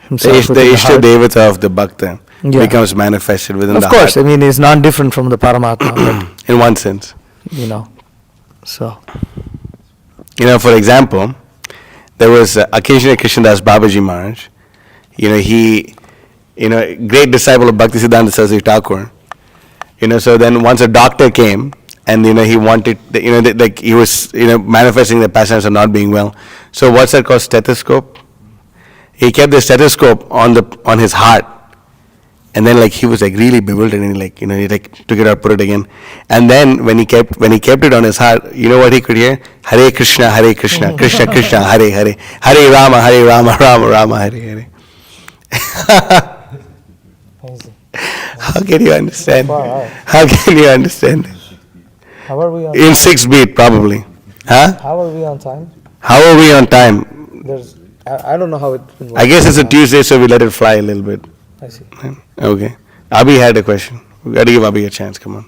himself The within the Ishta heart. Devata of the Bhakta becomes manifested within the Of course, heart. he's not different from the Paramatma, but, In one sense. so. For example, there was occasionally Krishnadas Babaji Maharaj. He, great disciple of Bhaktisiddhanta Saraswati Thakur. So then once a doctor came, and he wanted, he was manifesting the passions of not being well. So what's that called? Stethoscope. He kept the stethoscope on his heart, and then he was really bewildered, and he took it out, put it again, and then when he kept it on his heart, what he could hear? Hare Krishna, Krishna Krishna, Hare Hare, Hare Rama, Rama Rama, Hare Hare. How can you understand? How can you understand? How are we on In 6 beat, probably. Huh? How are we on time? How are we on time? I don't know how it's been I guess it's a Tuesday, so we let it fly a little bit. I see. Okay. Abhi had a question. We got to give Abhi a chance. Come on.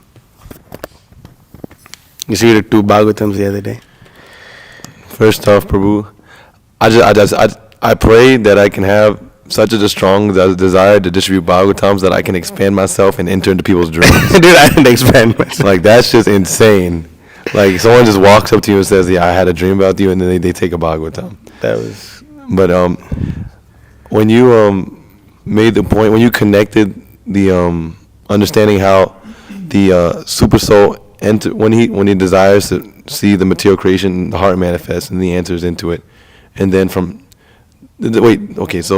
You see the 2 Bhagavatams the other day. First off, Prabhu, I pray that I can have such a strong desire to distribute Bhagavatams that I can expand myself and enter into people's dreams. Dude, I didn't expand myself. That's just insane. Someone just walks up to you and says, "Yeah, I had a dream about you," and then they take a Bhagavatam. That was. But when you made the point, when you connected the understanding how the super soul when he desires to see the material creation, the heart manifests, and he enters into it, and then so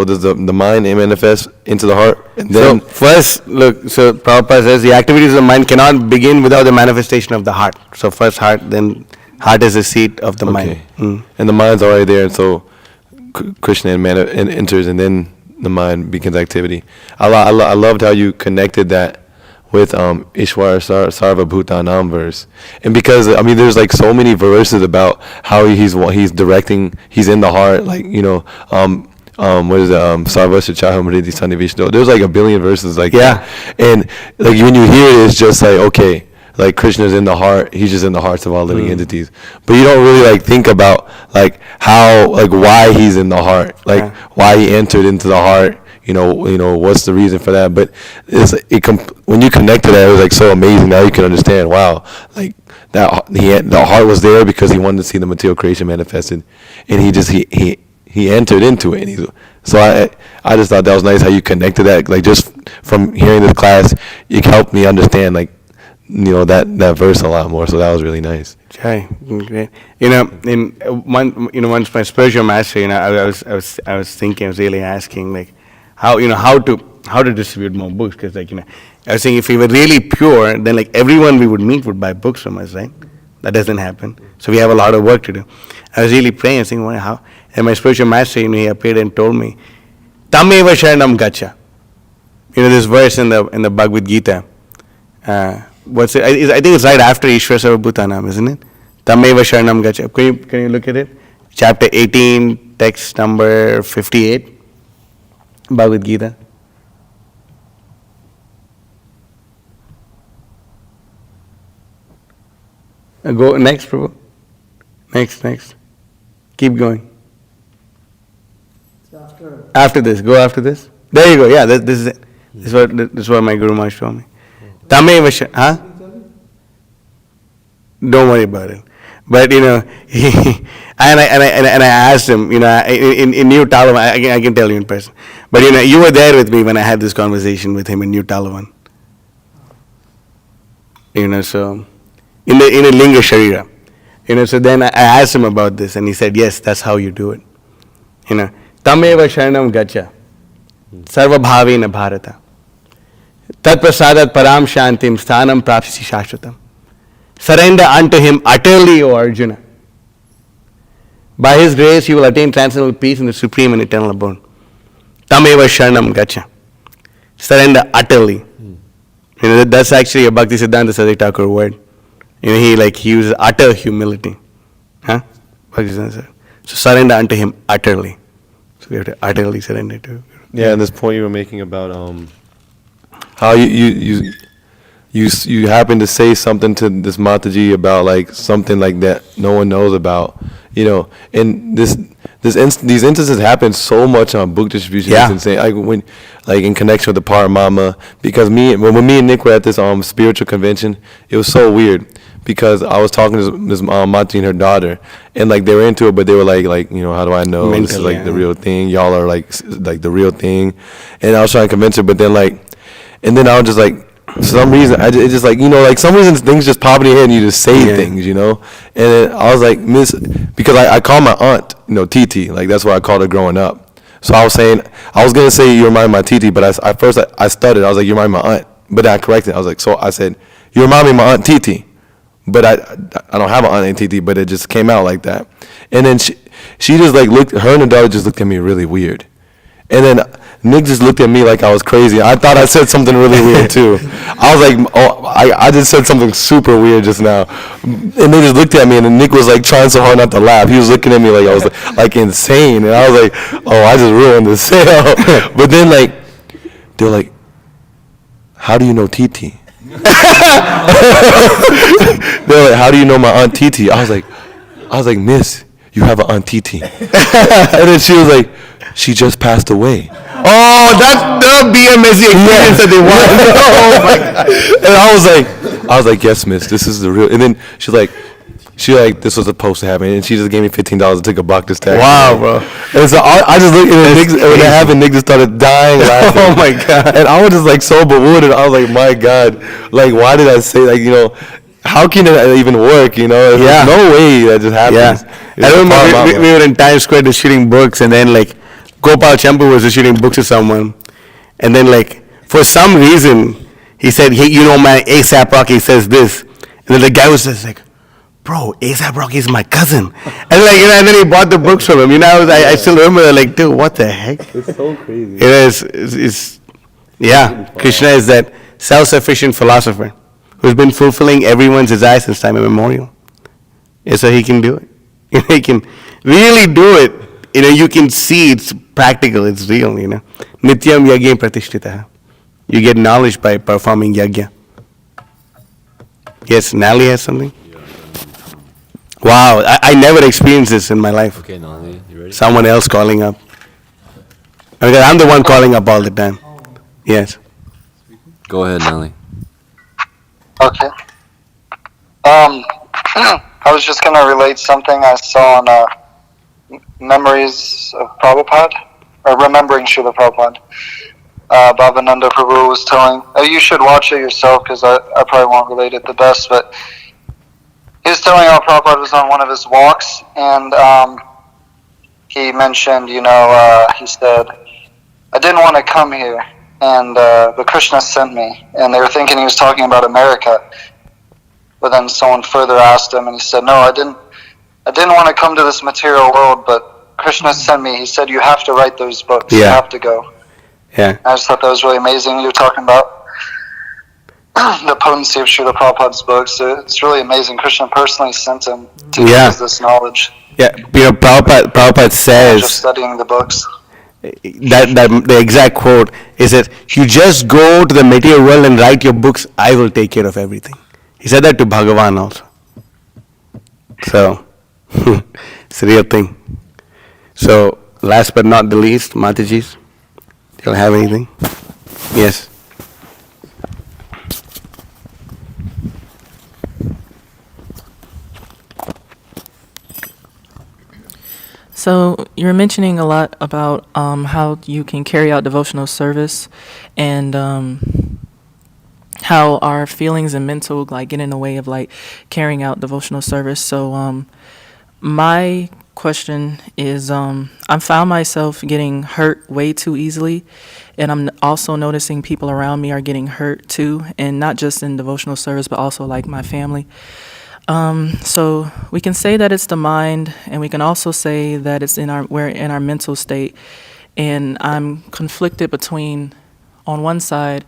does the mind manifest into the heart? And then So first, look, so Prabhupada says the activities of the mind cannot begin without the manifestation of the heart. So first heart, then heart is the seat of the mind. And the mind's already there, and so Krishna enters, and then the mind begins activity. I loved how you connected that with Ishwara Sarva Bhutanam verse, and because there's so many verses about how he's directing, he's in the heart, what is it, Sarvasya Chaham Hridi Sannivishto. There's a billion verses that, and when you hear it, it's just okay. Krishna's in the heart, he's just in the hearts of all living entities. But you don't really think about how why he's in the heart, why he entered into the heart. What's the reason for that? But when you connect to that, it was so amazing. Now you can understand. Wow, that the heart was there because he wanted to see the material creation manifested, and he entered into it. So I just thought that was nice how you connected that. Just from hearing this class, it helped me understand that verse a lot more. So that was really nice. Okay, great. Once my spiritual master, I was thinking, I was really asking, how to distribute more books, because I was saying if we were really pure, then everyone we would meet would buy books from us, right? That doesn't happen. So we have a lot of work to do. I was really praying and saying, how? And my spiritual master, he appeared and told me, Tameva Sharanam Gacha. This verse in the Bhagavad Gita. What's it? I think it's right after Ishwara Sarva Bhutanam, isn't it? Tameva Sharanam Gacha. Can you look at it? Chapter 18, text number 58. Bhagavad Gita. Go next, Prabhu. Next. Keep going. After this. Go after this. There you go. Yeah, this is it. This is what my Guru Maharaj told me. Tameva huh? Don't worry about it. But and I asked him, in New Talavan, I can tell you in person. But you were there with me when I had this conversation with him in New Talavan. So in the Linga Sharira. So then I asked him about this, and he said, yes, that's how you do it. Tameva Sharanam Gacha, Sarva Bhavena Bharata, Tat Prasadat Param Shantim Sthanam Prapsisi Shashvatam. Surrender unto him utterly, O Arjuna. By his grace, you will attain transcendental peace in the supreme and eternal abode. Tameva Sharanam Gacha. Surrender utterly. That's actually a Bhaktisiddhanta Saraswati Thakur word. He uses utter humility. Huh? So surrender unto him utterly. So we have to utterly surrender to him. Yeah, and this point you were making about how you happen to say something to this Mataji about like something like that no one knows about, and these instances happen so much on book distribution. Yeah. It's insane. Like in connection with the Paramama, because when me and Nick were at this spiritual convention, it was so weird because I was talking to this Mataji and her daughter, and like they were into it, but they were like how do I know this is like the real thing? Y'all are like the real thing, and I was trying to convince her, but then and then I was just like. For some reason, it's just like, some reasons things just pop in your head and you just say things, And then I was like, Miss, because I call my aunt, Titi, like that's what I called her growing up. So I was going to say you remind me of my Titi, but I stuttered. I was like, you remind me of my aunt. But then I corrected. I said, you remind me of my aunt Titi. But I don't have an aunt named Titi, but it just came out like that. And then she just like her and her daughter just looked at me really weird. And then Nick just looked at me like I was crazy. I thought I said something really weird too. I was like, I just said something super weird just now. And they just looked at me, and then Nick was like trying so hard not to laugh. He was looking at me like I was like insane. And I was like, oh, I just ruined the sale. But then they were like, how do you know Titi? They were like, how do you know my aunt Titi? I was like, Miss, you have an aunt Titi. And then she was like, she just passed away. Oh, that's the BMSC experience that they want. Oh my God. And I was like, yes, Miss, this is the real. And then she like, this was supposed to happen, and she just gave me $15 to take a Bhakti stack. Wow, bro. And so I just looked, and when it happened, Nick just started dying laughing. Oh my God. And I was just like so bewildered. I was like, my God, like why did I say how can it even work? There's no way that just happens. Yeah. I remember we were in Times Square distributing books, and then Gopal Champu was distributing books to someone, and then for some reason he said, hey, my ASAP Rocky says this, and then the guy was just like, bro, ASAP Rocky is my cousin, and and then he bought the books from him. I still remember dude, what the heck? It's so crazy. It is. Krishna is that self-sufficient philosopher who's been fulfilling everyone's desire since time immemorial. So he can do it. He can really do it. You can see it's practical, it's real, Nityam yagya pratishtita. You get knowledge by performing yagya. Yes, Nali has something? Wow, I never experienced this in my life. Okay, Nali, you ready? Someone else calling up. Because I'm the one calling up all the time. Yes. Go ahead, Nali. Okay. I was just going to relate something I saw on Memories of Prabhupada, or Remembering Srila Prabhupada. Bhavananda Prabhu was telling, you should watch it yourself because I probably won't relate it the best, but he was telling how Prabhupada was on one of his walks, and he mentioned, he said, I didn't want to come here, and but Krishna sent me, and they were thinking he was talking about America, but then someone further asked him, and he said, no, I didn't want to come to this material world, but Krishna sent me. He said, you have to write those books. You have to go. Yeah. I just thought that was really amazing. You were talking about the potency of Srila Prabhupada's books. It's really amazing. Krishna personally sent him to give us this knowledge. Yeah, Prabhupada says, just studying the books. That the exact quote is that you just go to the material world and write your books, I will take care of everything. He said that to Bhagavan also. So, it's a real thing. So, last but not the least, Matajis, do you have anything? Yes. So you're mentioning a lot about how you can carry out devotional service, and how our feelings and mental get in the way of carrying out devotional service. So my question is, I found myself getting hurt way too easily, and I'm also noticing people around me are getting hurt too, and not just in devotional service, but also my family. So we can say that it's the mind, and we can also say that we're in our mental state. And I'm conflicted between, on one side,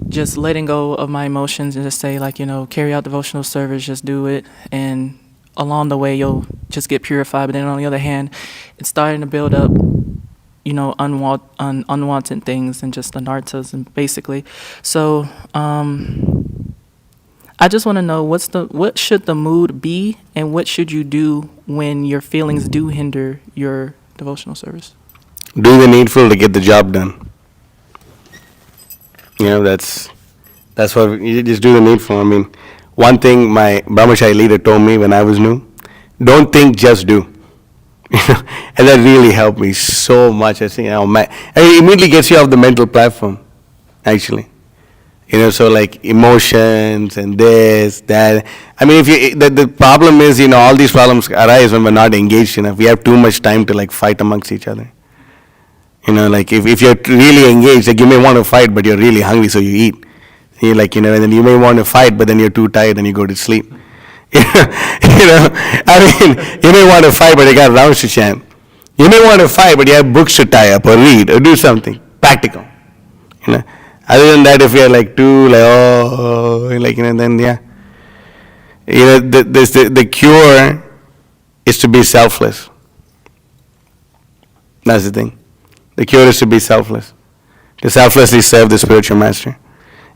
just letting go of my emotions and just say, like, carry out devotional service, just do it, and along the way you'll just get purified. But then on the other hand, it's starting to build up, unwanted things and just anarthas, and basically. So I just want to know what should the mood be, and what should you do when your feelings do hinder your devotional service? Do the needful to get the job done. That's what you just do the needful. I mean, one thing my Brahmachari leader told me when I was new: don't think, just do. And that really helped me so much. I think, it immediately gets you off the mental platform, actually. So like emotions and this, that. I mean, the problem is, all these problems arise when we're not engaged enough. We have too much time to like fight amongst each other. Like if you're really engaged, like you may want to fight, but you're really hungry, so you eat. And and then you may want to fight, but then you're too tired and you go to sleep. I mean, you may want to fight, but you got rounds to chant. You may want to fight, but you have books to tie up or read or do something practical. Other than that, if you're like too then yeah. The cure is to be selfless. That's the thing. The cure is to be selfless. To selflessly serve the spiritual master.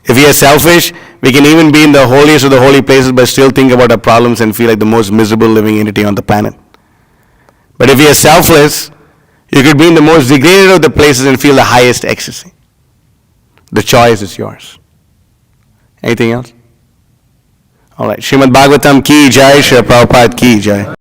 If we are selfish, we can even be in the holiest of the holy places but still think about our problems and feel like the most miserable living entity on the planet. But if we are selfless, you could be in the most degraded of the places and feel the highest ecstasy. The choice is yours. Anything else? All right. Srimad Bhagavatam ki jai, Srila Prabhupada ki jai.